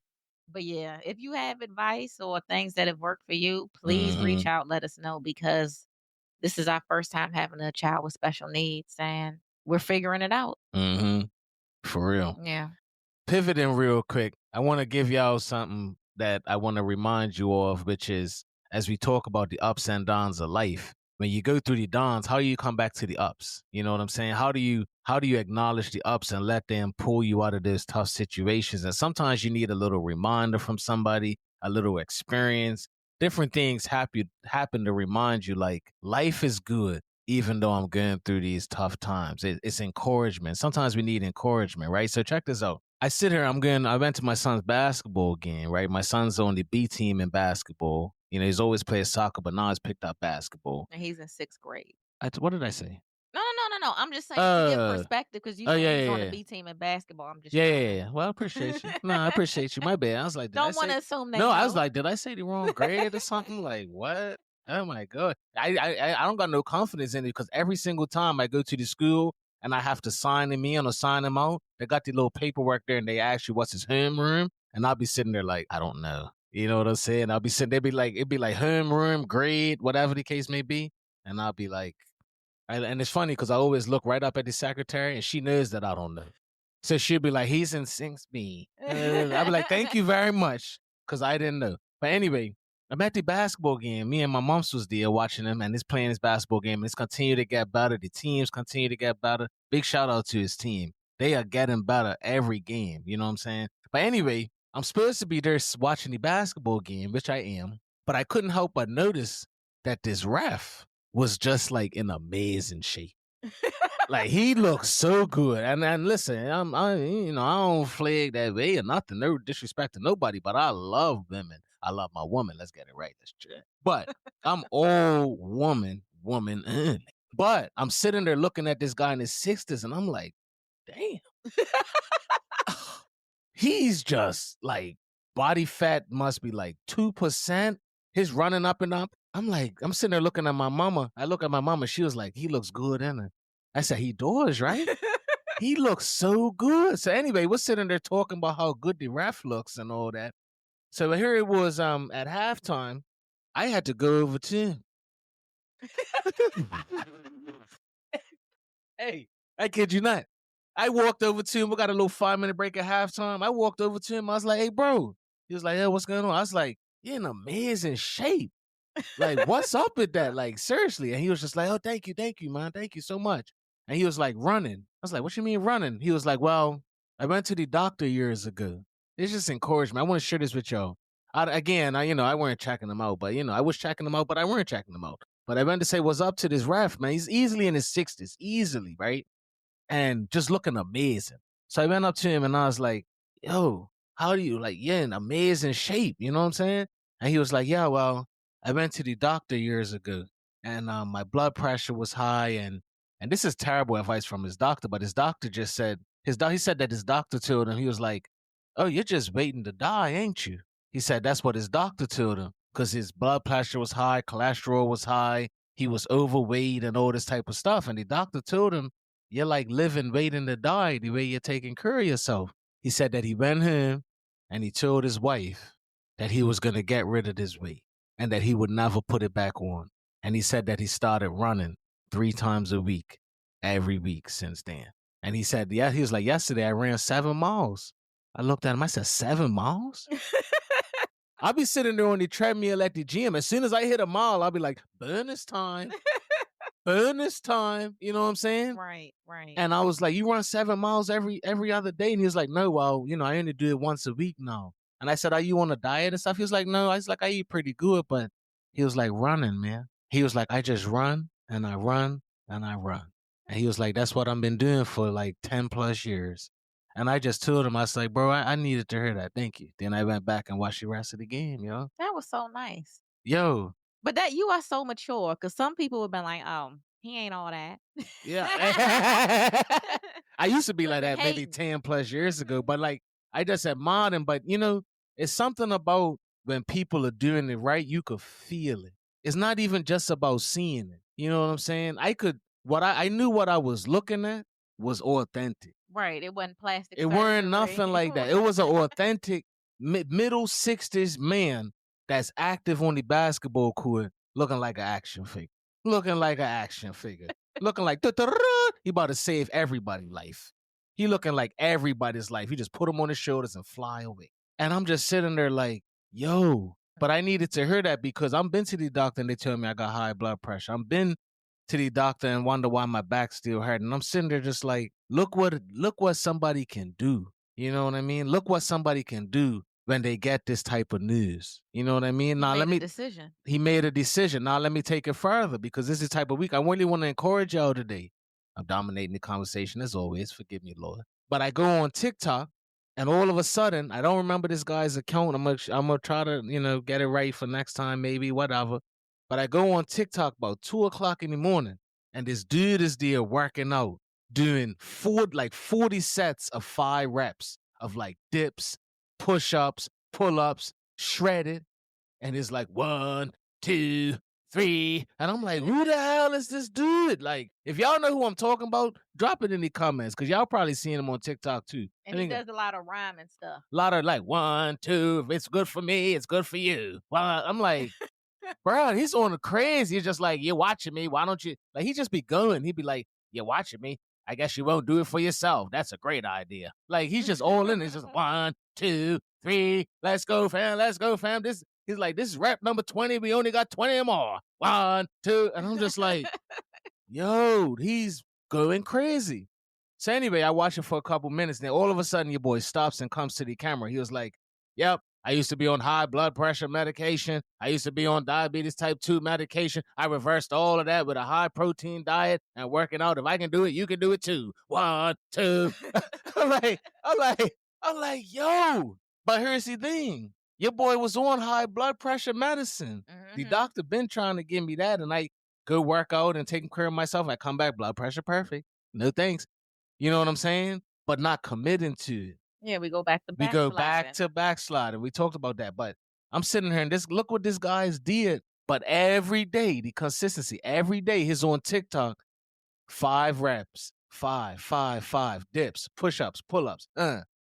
But yeah, if you have advice or things that have worked for you, please reach out, let us know because this is our first time having a child with special needs and we're figuring it out. For real. Yeah. Pivoting real quick, I want to give y'all something that I want to remind you of, which is as we talk about the ups and downs of life, when you go through the downs, how do you come back to the ups? You know what I'm saying? How do you acknowledge the ups and let them pull you out of those tough situations? And sometimes you need a little reminder from somebody, a little experience. Different things happen to remind you like life is good even though I'm going through these tough times. It's encouragement. Sometimes we need encouragement, right? So check this out. I sit here, I went to my son's basketball game, right? My son's on the B team in basketball. He's always played soccer, but now he's picked up basketball. And he's in 6th grade. What did I say? No. I'm just saying to give perspective because you said he's on the B team in basketball. I'm just Yeah. Well, I appreciate you. No, I appreciate you. My bad. I was like, don't want to assume that. No, I was like, did I say the wrong grade or something? Like, what? Oh my God. I don't got no confidence in it because every single time I go to the school and I have to sign him in or sign him out, they got the little paperwork there and they ask you what's his homeroom. And I'll be sitting there like, I don't know. You know what I'm saying? I'll be sitting there, it'd be like homeroom, grade, whatever the case may be. And I'll be like, and it's funny because I always look right up at the secretary and she knows that I don't know. So she'll be like, he's in 6B. I'll be like, thank you very much because I didn't know. But anyway, I'm at the basketball game. Me and my moms was there watching him and he's playing his basketball game. And it's continued to get better. The teams continue to get better. Big shout out to his team. They are getting better every game. You know what I'm saying? But anyway, I'm supposed to be there watching the basketball game, which I am. But I couldn't help but notice that this ref was just like in amazing shape. Like he looks so good. And listen, I don't flag that way or nothing. No disrespect to nobody, but I love women. I love my woman. Let's get it right. That's true. But I'm all woman. But I'm sitting there looking at this guy in his 60s, and I'm like, damn. He's just like body fat must be like 2%. He's running up and up. I'm sitting there looking at my mama. I look at my mama. She was like, he looks good, isn't it? I said, he does, right? He looks so good. So anyway, we're sitting there talking about how good the ref looks and all that. So here it was at halftime. I had to go over to him. Hey, I kid you not. I walked over to him. We got a little 5-minute break at halftime. I walked over to him. I was like, hey, bro. He was like, hey, what's going on? I was like, you're in amazing shape. Like, what's up with that? Like, seriously. And he was just like, oh, thank you, man. Thank you so much. And he was like, running. I was like, what you mean running? He was like, well, I went to the doctor years ago. It's just encouragement. I want to share this with y'all. I weren't checking him out, but, I was checking him out, but I weren't checking him out. But I went to say, what's up to this ref, man? He's easily in his 60s, easily, right? And just looking amazing. So I went up to him and I was like, yo, how do you, like, you're in amazing shape. You know what I'm saying? And he was like, yeah, well, I went to the doctor years ago and my blood pressure was high. And this is terrible advice from his doctor, but his doctor just said, he said that his doctor told him, he was like, oh, you're just waiting to die, ain't you? He said that's what his doctor told him because his blood pressure was high, cholesterol was high, he was overweight and all this type of stuff. And the doctor told him, you're like living, waiting to die the way you're taking care of yourself. He said that he went home and he told his wife that he was going to get rid of this weight and that he would never put it back on. And he said that he started running 3 times a week, every week since then. And he said, yeah, he was like, yesterday I ran 7 miles. I looked at him, I said, 7 miles? I'll be sitting there on the treadmill at the gym. As soon as I hit a mile, I'll be like, burn this time. Burn this time. You know what I'm saying? Right. And I was like, you run 7 miles every other day? And he was like, no, well, I only do it once a week now. And I said, are you on a diet and stuff? He was like, no. I was like, I eat pretty good. But he was like, running, man. He was like, I just run and I run and I run. And he was like, that's what I've been doing for like 10 plus years. And I just told him, I was like, bro, I needed to hear that. Thank you. Then I went back and watched the rest of the game, yo. That was so nice. Yo. But that you are so mature, because some people would have been like, oh, he ain't all that. Yeah. I used to be like that maybe 10 plus years ago, but like I just admired him. But it's something about when people are doing it right, you could feel it. It's not even just about seeing it. You know what I'm saying? I knew what I was looking at was authentic. Right. It wasn't plastic. It weren't nothing like that. It was an authentic middle 60s man that's active on the basketball court looking like an action figure. Looking like he about to save everybody's life. He looking like everybody's life. He just put him on his shoulders and fly away. And I'm just sitting there like, yo. But I needed to hear that because I've been to the doctor and they tell me I got high blood pressure. I've been to the doctor and wonder why my back's still hurting. And I'm sitting there just like, look what somebody can do. You know what I mean? Look what somebody can do when they get this type of news. You know what I mean? Now let me decision. He made a decision. Now let me take it further because this is the type of week I really want to encourage y'all today. I'm dominating the conversation as always. Forgive me, Lord. But I go on TikTok and all of a sudden, I don't remember this guy's account. I'm gonna try to, get it right for next time, maybe, whatever. But I go on TikTok about 2:00 in the morning and this dude is there working out, doing 40 sets of 5 reps of like dips, push-ups, pull-ups, shredded. And it's like 1, 2, 3. And I'm like, who the hell is this dude? Like, if y'all know who I'm talking about, drop it in the comments because y'all probably seen him on TikTok too. And he does a lot of rhyme and stuff. A lot of like 1, 2, if it's good for me, it's good for you. Well, I'm like, bro, he's on the crazy. He's just like, you're watching me. Why don't you? Like, he just be going. He'd be like, you're watching me. I guess you won't do it for yourself. That's a great idea. Like, he's just all in. It's just 1, 2, 3. Let's go, fam. Let's go, fam. He's like, this is rep number 20. We only got 20 more. 1, 2. And I'm just like, yo, he's going crazy. So anyway, I watched it for a couple minutes. Then all of a sudden, your boy stops and comes to the camera. He was like, yep, I used to be on high blood pressure medication. I used to be on diabetes type 2 medication. I reversed all of that with a high protein diet and working out. If I can do it, you can do it too. 1, 2. I'm like, yo. But here's the thing. Your boy was on high blood pressure medicine. Mm-hmm. The doctor been trying to give me that, and I go work out and taking care of myself. I come back, blood pressure perfect. No thanks. You know what I'm saying? But not committing to it. Yeah, we go back to backsliding. We go back to backsliding. We talked about that. But I'm sitting here and look what this guy's did. But every day, the consistency, every day he's on TikTok, 5 reps, 5 dips, push-ups, pull-ups,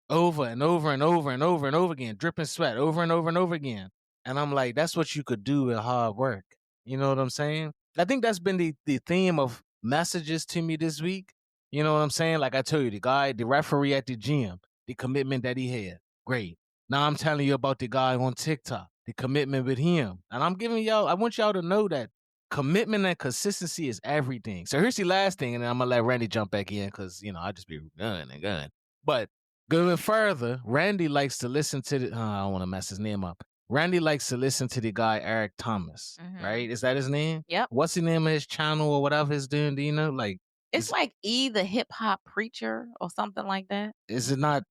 over and over and over and over and over again, dripping sweat over and over and over again. And I'm like, that's what you could do with hard work. You know what I'm saying? I think that's been the theme of messages to me this week. You know what I'm saying? Like I told you, the referee at the gym, the commitment that he had. Great. Now I'm telling you about the guy on TikTok, the commitment with him. And I want y'all to know that commitment and consistency is everything. So here's the last thing, and then I'm going to let Randy jump back in because, I'll just be going. But going further, Randy likes to listen to I don't want to mess his name up. Randy likes to listen to the guy, Eric Thomas, right? Is that his name? Yep. What's the name of his channel or whatever he's doing? Do you know? Like, it's like the hip hop preacher or something like that. Is it like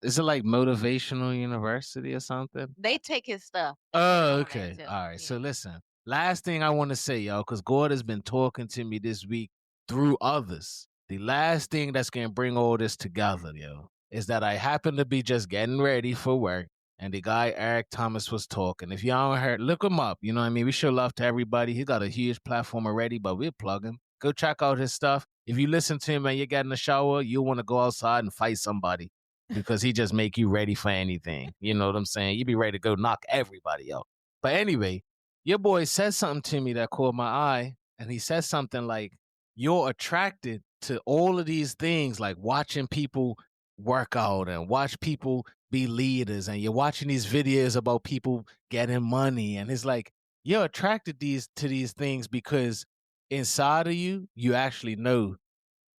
Motivational University or something? They take his stuff. Oh, okay. All right. Yeah. So listen, last thing I want to say, y'all, because God has been talking to me this week through others. The last thing that's going to bring all this together, yo, is that I happen to be just getting ready for work. and the guy Eric Thomas was talking. If y'all don't heard, look him up. You know what I mean? We show love to everybody. He got a huge platform already, but we'll plug him. Go check out his stuff. If you listen to him and you get in the shower, you'll want to go outside and fight somebody because he just make you ready for anything. You know what I'm saying? You be ready to go knock everybody out. But anyway, your boy said something to me that caught my eye, and he said something like, you're attracted to all of these things, like watching people work out and watch people be leaders, and you're watching these videos about people getting money, and it's like you're attracted to these things because inside of you, you actually know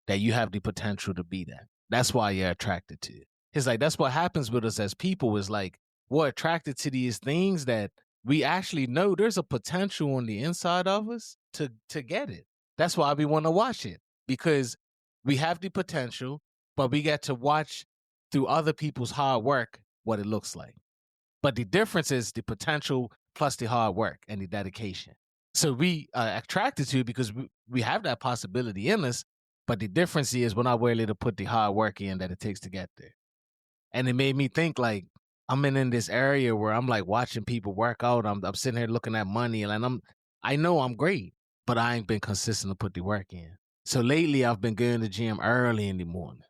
that you have the potential to be that. That's why you're attracted to it. It's like that's what happens with us as people, is like we're attracted to these things that we actually know there's a potential on the inside of us to get it. That's why we want to watch it, because we have the potential, but we get to watch through other people's hard work what it looks like. But the difference is the potential plus the hard work and the dedication. So we are attracted to it because we have that possibility in us, but the difference is we're not willing to put the hard work in that it takes to get there. And it made me think, like, I'm in this area where I'm like watching people work out. I'm sitting here looking at money, and I know I'm great, but I ain't been consistent to put the work in. So lately I've been going to the gym early in the morning.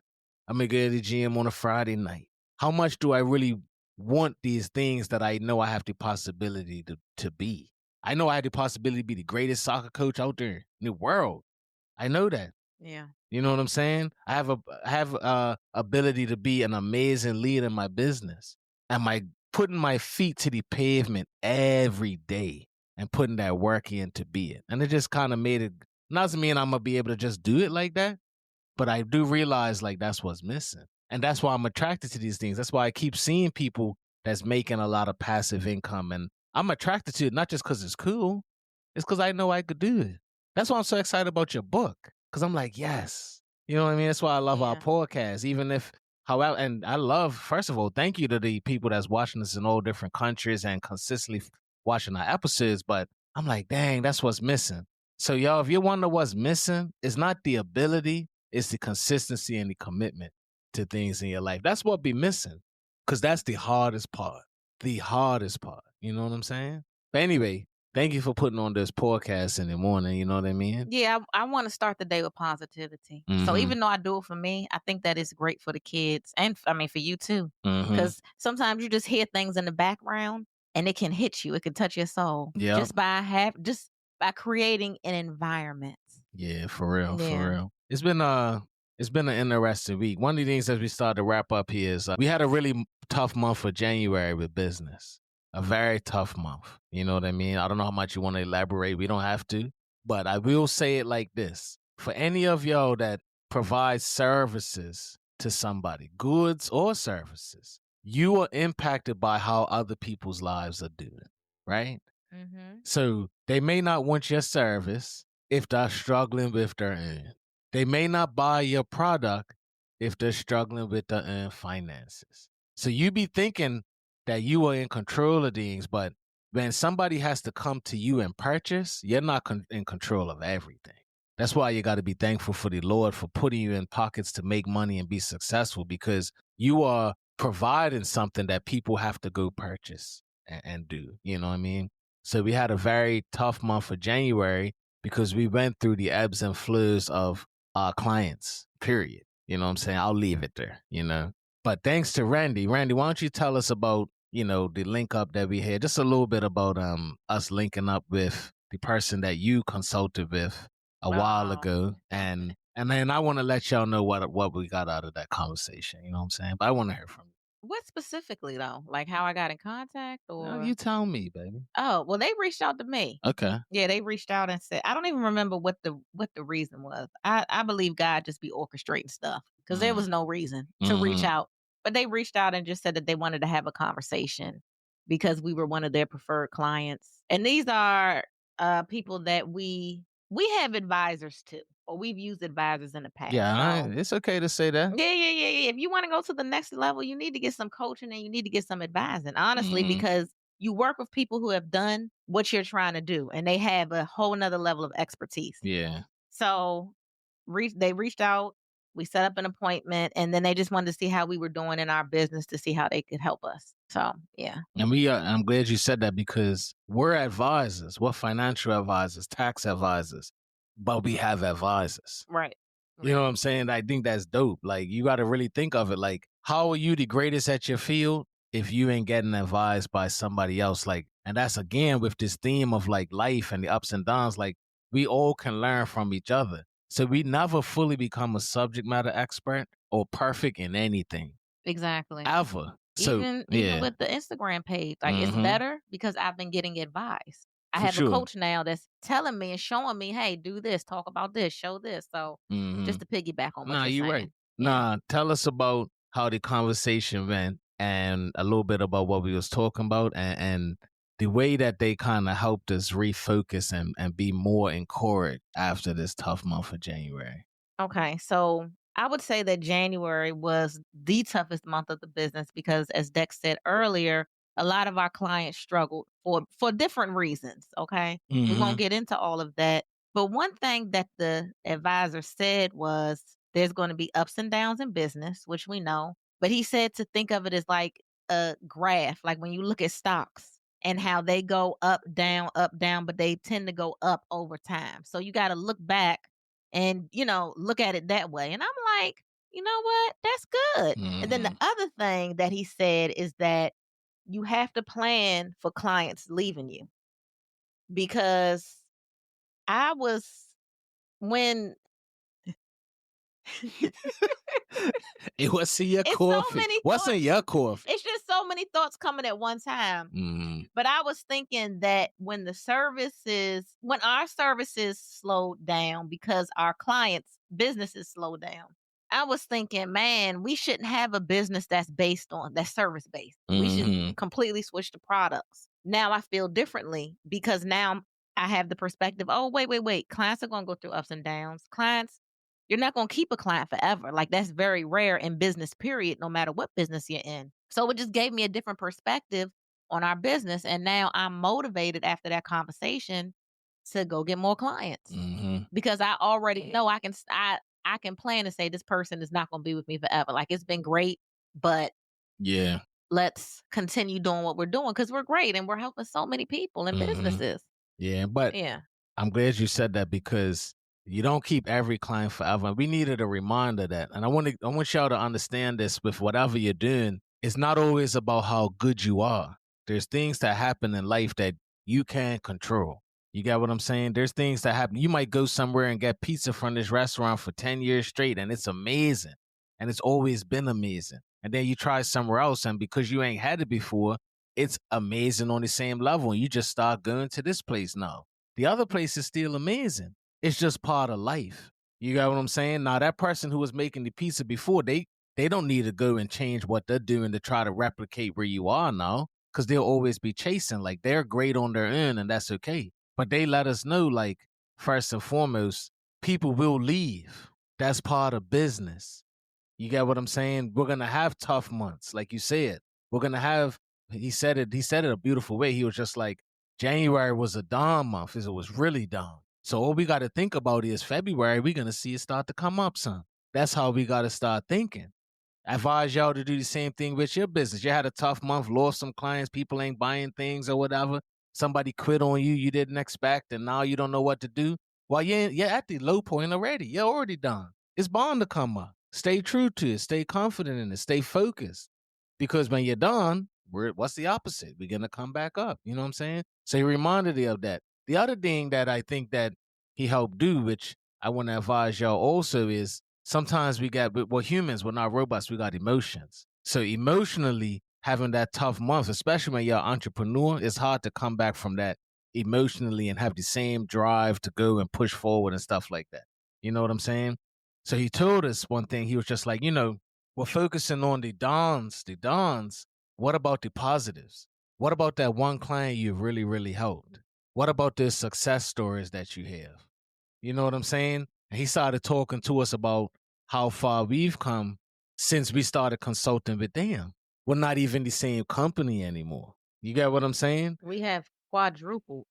I'm gonna go to the gym on a Friday night. How much do I really want these things that I know I have the possibility to be? I know I have the possibility to be the greatest soccer coach out there in the world. I know that. Yeah. You know what I'm saying? I have ability to be an amazing leader in my business. Am I putting my feet to the pavement every day and putting that work in to be it? And it just kind of made it, doesn't mean I'm gonna be able to just do it like that, but I do realize like that's what's missing. And that's why I'm attracted to these things. That's why I keep seeing people that's making a lot of passive income. And I'm attracted to it not just because it's cool, it's because I know I could do it. That's why I'm so excited about your book. Because I'm like, yes. You know what I mean? That's why I love our Yeah. podcast. Even if, however, and I love, first of all, thank you to the people that's watching us in all different countries and consistently watching our episodes. But I'm like, dang, that's what's missing. So y'all, if you wonder what's missing, it's not the ability, it's the consistency and the commitment to things in your life. That's what be missing. Because that's the hardest part. The hardest part. You know what I'm saying? But anyway, thank you for putting on this podcast in the morning. You know what I mean? Yeah, I want to start the day with positivity. So Mhm. even though I do it for me, I think that is great for the kids and I mean for you too. Mhm. Because sometimes you just hear things in the background and it can hit you. It can touch your soul Yep. just by creating an environment. Yeah, for real, for Yeah. real. It's been an interesting week. One of the things as we start to wrap up here is we had a really tough month for January with business. A very tough month. You know what I mean? I don't know how much you want to elaborate. We don't have to, but I will say it like this: for any of y'all that provide services to somebody, goods or services, you are impacted by how other people's lives are doing, right? Mm-hmm. So they may not want your service if they're struggling with their own. They may not buy your product if they're struggling with their own finances. So you be thinking that you are in control of things, but when somebody has to come to you and purchase, you're not in control of everything. That's why you got to be thankful for the Lord for putting you in pockets to make money and be successful, because you are providing something that people have to go purchase and do. You know what I mean? So we had a very tough month for January because we went through the ebbs and flows of our clients, period. You know what I'm saying? I'll leave it there, you know. But thanks to Randy. Randy, why don't you tell us about, you know, the link up that we had, just a little bit about us linking up with the person that you consulted with a while ago. And then I want to let y'all know what we got out of that conversation. You know what I'm saying? But I want to hear from you. What specifically though? Like how I got in contact No, or you tell me, baby. Oh, well, they reached out to me. Okay. Yeah, they reached out and said I don't even remember what the reason was. I believe God just be orchestrating stuff because there was no reason to reach Mhm. out. But they reached out and just said that they wanted to have a conversation because we were one of their preferred clients. And these are people that we have advisors to, or we've used advisors in the past. Yeah, So it's okay to say that. yeah. If you want to go to the next level, you need to get some coaching and you need to get some advising, honestly, Mhm. because you work with people who have done what you're trying to do and they have a whole nother level of expertise. Yeah. So they reached out. We set up an appointment, and then they just wanted to see how we were doing in our business to see how they could help us. So, yeah. And I'm glad you said that because we're advisors. We're financial advisors, tax advisors, but we have advisors. Right. You know what I'm saying? I think that's dope. Like, you got to really think of it. Like, how are you the greatest at your field if you ain't getting advised by somebody else? Like, and that's again with this theme of like life and the ups and downs. Like, we all can learn from each other. So we never fully become a subject matter expert or perfect in anything Exactly. ever. So Even with the Instagram page, like it's better because I've been getting advice. I have a coach now that's telling me and showing me, hey, do this, talk about this, show this. So just to piggyback on what you're saying. Right. Yeah. Tell us about how the conversation went and a little bit about what we was talking about and the way that they kind of helped us refocus and be more encouraged after this tough month of January. Okay, so I would say that January was the toughest month of the business because, as Dex said earlier, a lot of our clients struggled for different reasons. Okay, we won't get into all of that, but one thing that the advisor said was there's going to be ups and downs in business, which we know. But he said to think of it as like a graph, like when you look at stocks and how they go up, down, but they tend to go up over time. So you got to look back and, look at it that way. And I'm like, you know what? That's good. And then the other thing that he said is that you have to plan for clients leaving you because I was when It was in your it's coffee. so many What's in thoughts. your coffee? It's just so many thoughts coming at one time. But I was thinking that when our services slowed down because our clients' businesses slowed down, I was thinking, man, we shouldn't have a business that's service based. We should completely switch to products. Now I feel differently because now I have the perspective, oh, wait. Clients are going to go through ups and downs. You're not going to keep a client forever. Like that's very rare in business, period, no matter what business you're in. So it just gave me a different perspective on our business. And now I'm motivated after that conversation to go get more clients because I already know I can plan to say this person is not going to be with me forever. Like it's been great, but yeah, let's continue doing what we're doing because we're great and we're helping so many people and businesses. Yeah, but I'm glad you said that because you don't keep every client forever. We needed a reminder that, and I want y'all to understand this with whatever you're doing. It's not always about how good you are. There's things that happen in life that you can't control. You get what I'm saying? There's things that happen. You might go somewhere and get pizza from this restaurant for 10 years straight, and it's amazing. And it's always been amazing. And then you try somewhere else, and because you ain't had it before, it's amazing on the same level. And you just start going to this place now. The other place is still amazing. It's just part of life. You got what I'm saying? Now, that person who was making the pizza before, they don't need to go and change what they're doing to try to replicate where you are now, because they'll always be chasing. Like, they're great on their own, and that's okay. But they let us know, like, first and foremost, people will leave. That's part of business. You get what I'm saying? We're going to have tough months, like you said. We're going to have, he said it a beautiful way. He was just like, January was a down month. It was really down. So all we got to think about is February, we're going to see it start to come up some. That's how we got to start thinking. I advise y'all to do the same thing with your business. You had a tough month, lost some clients, people ain't buying things or whatever. Somebody quit on you, you didn't expect, and now you don't know what to do. Well, you're at the low point already. You're already done. It's bound to come up. Stay true to it. Stay confident in it. Stay focused. Because when you're done, what's the opposite? We're going to come back up. You know what I'm saying? So he reminded you of that. The other thing that I think that he helped do, which I want to advise y'all also, is sometimes we're humans, we're not robots, we got emotions. So emotionally, having that tough month, especially when you're an entrepreneur, it's hard to come back from that emotionally and have the same drive to go and push forward and stuff like that. You know what I'm saying? So he told us one thing. He was just like, we're focusing on the dawns. What about the positives? What about that one client you've really, really helped? What about the success stories that you have? You know what I'm saying? And he started talking to us about how far we've come since we started consulting with them. We're not even the same company anymore. You get what I'm saying? We have quadrupled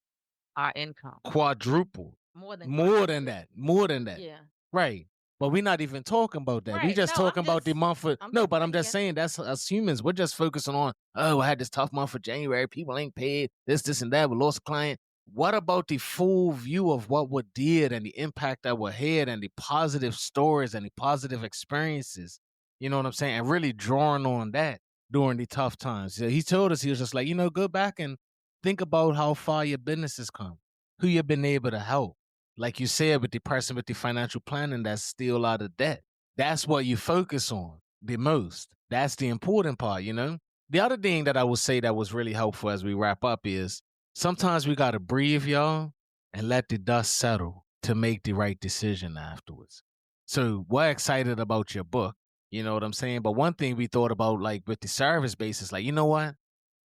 our income. Quadruple. More than that. Yeah. Right. But we're not even talking about that. We Right. just No, talking about the month for but I'm just saying that's us humans. We're just focusing on, oh, I had this tough month for January. People ain't paid this, and that. We lost a client. What about the full view of what we did and the impact that we had and the positive stories and the positive experiences? You know what I'm saying? And really drawing on that during the tough times. He told us, he was just like, go back and think about how far your business has come, who you've been able to help. Like you said, with the person with the financial planning that's still out of debt. That's what you focus on the most. That's the important part, The other thing that I would say that was really helpful as we wrap up is sometimes we got to breathe, y'all, and let the dust settle to make the right decision afterwards. So we're excited about your book, you know what I'm saying? But one thing we thought about, like with the service basis, like, you know what?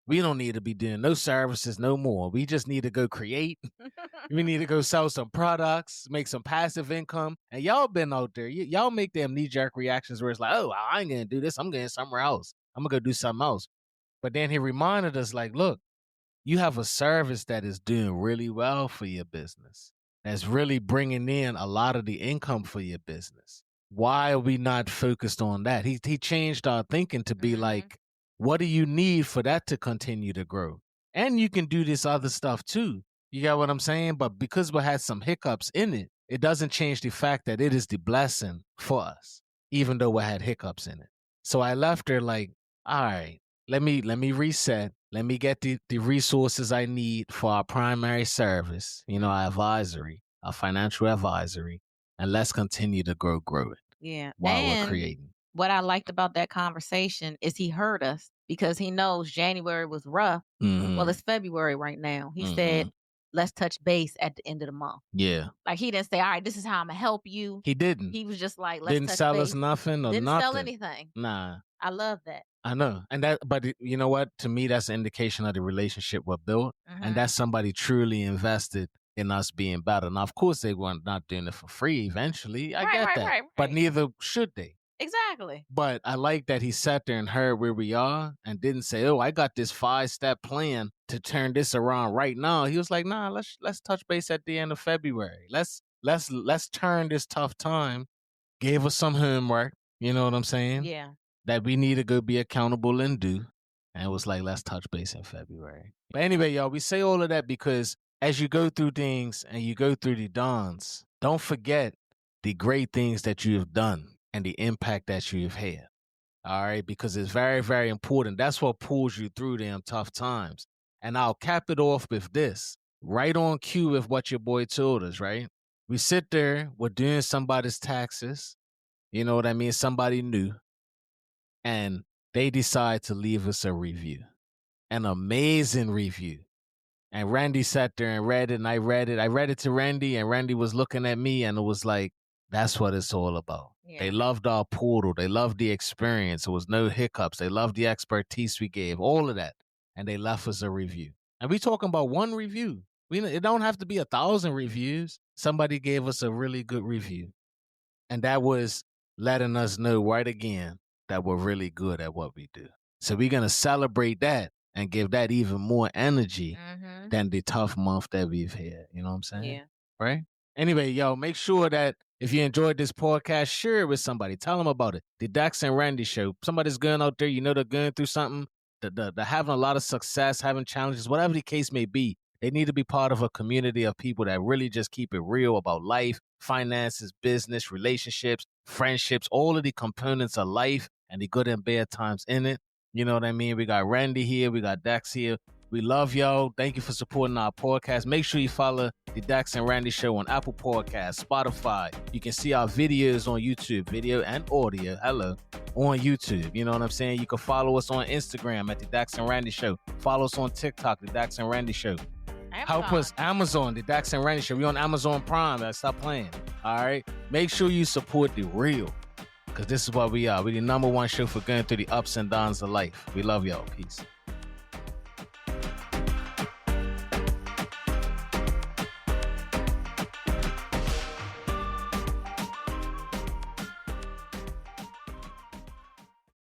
We don't need to be doing no services no more. We just need to go create. We need to go sell some products, make some passive income. And y'all been out there. Y'all make them knee-jerk reactions where it's like, oh, I ain't going to do this. I'm going somewhere else. I'm going to go do something else. But then he reminded us, like, look, you have a service that is doing really well for your business. That's really bringing in a lot of the income for your business. Why are we not focused on that? He changed our thinking to be like, what do you need for that to continue to grow? And you can do this other stuff too. You get what I'm saying? But because we had some hiccups in it, it doesn't change the fact that it is the blessing for us, even though we had hiccups in it. So I left her like, all right, let me reset. Let me get the resources I need for our primary service, our advisory, our financial advisory, and let's continue to grow it. Yeah. While we're creating. What I liked about that conversation is he heard us because he knows January was rough. Mm-hmm. Well, it's February right now. He said, let's touch base at the end of the month. Yeah. Like he didn't say, all right, this is how I'm going to help you. He didn't. He was just like, let's didn't touch sell base. us nothing or didn't nothing. Sell anything. Nah. I love that. I know. But you know what? To me, that's an indication of the relationship we're built. And that's somebody truly invested in us being better. Now, of course, they were not doing it for free eventually. I get that. Right. But neither should they. Exactly. But I like that he sat there and heard where we are and didn't say, oh, I got this 5-step plan to turn this around right now. He was like, nah, let's touch base at the end of February. Let's turn this tough time. Gave us some homework. You know what I'm saying? Yeah. That we need to go be accountable and do. And it was like, let's touch base in February. But anyway, y'all, we say all of that because as you go through things and you go through the dawns, don't forget the great things that you have done and the impact that you've had. All right? Because it's very, very important. That's what pulls you through them tough times. And I'll cap it off with this. Right on cue with what your boy told us, right? We sit there, we're doing somebody's taxes. You know what I mean? Somebody new. And they decide to leave us a review. An amazing review. And Randy sat there and read it, and I read it. I read it to Randy, and Randy was looking at me, and it was like, that's what it's all about. Yeah. They loved our portal. They loved the experience. There was no hiccups. They loved the expertise we gave, all of that. And they left us a review. And we talking about one review. It don't have to be 1,000 reviews. Somebody gave us a really good review. And that was letting us know right again that we're really good at what we do. So we're going to celebrate that and give that even more energy than the tough month that we've had. You know what I'm saying? Yeah. Right? Anyway, yo, make sure that if you enjoyed this podcast, share it with somebody. Tell them about it. The Dax and Randy Show. Somebody's going out there, they're going through something. They're having a lot of success, having challenges, whatever the case may be. They need to be part of a community of people that really just keep it real about life, finances, business, relationships, friendships, all of the components of life and the good and bad times in it. You know what I mean? We got Randy here. We got Dax here. We love y'all. Thank you for supporting our podcast. Make sure you follow the Dax and Randy Show on Apple Podcasts, Spotify. You can see our videos on YouTube, video and audio. Hello. On YouTube. You know what I'm saying? You can follow us on Instagram at the Dax and Randy Show. Follow us on TikTok, the Dax and Randy Show. Help us, Amazon, the Dax and Randy Show. We on Amazon Prime. Stop playing. All right? Make sure you support the real. Because this is what we are. We're the #1 show for going through the ups and downs of life. We love y'all. Peace.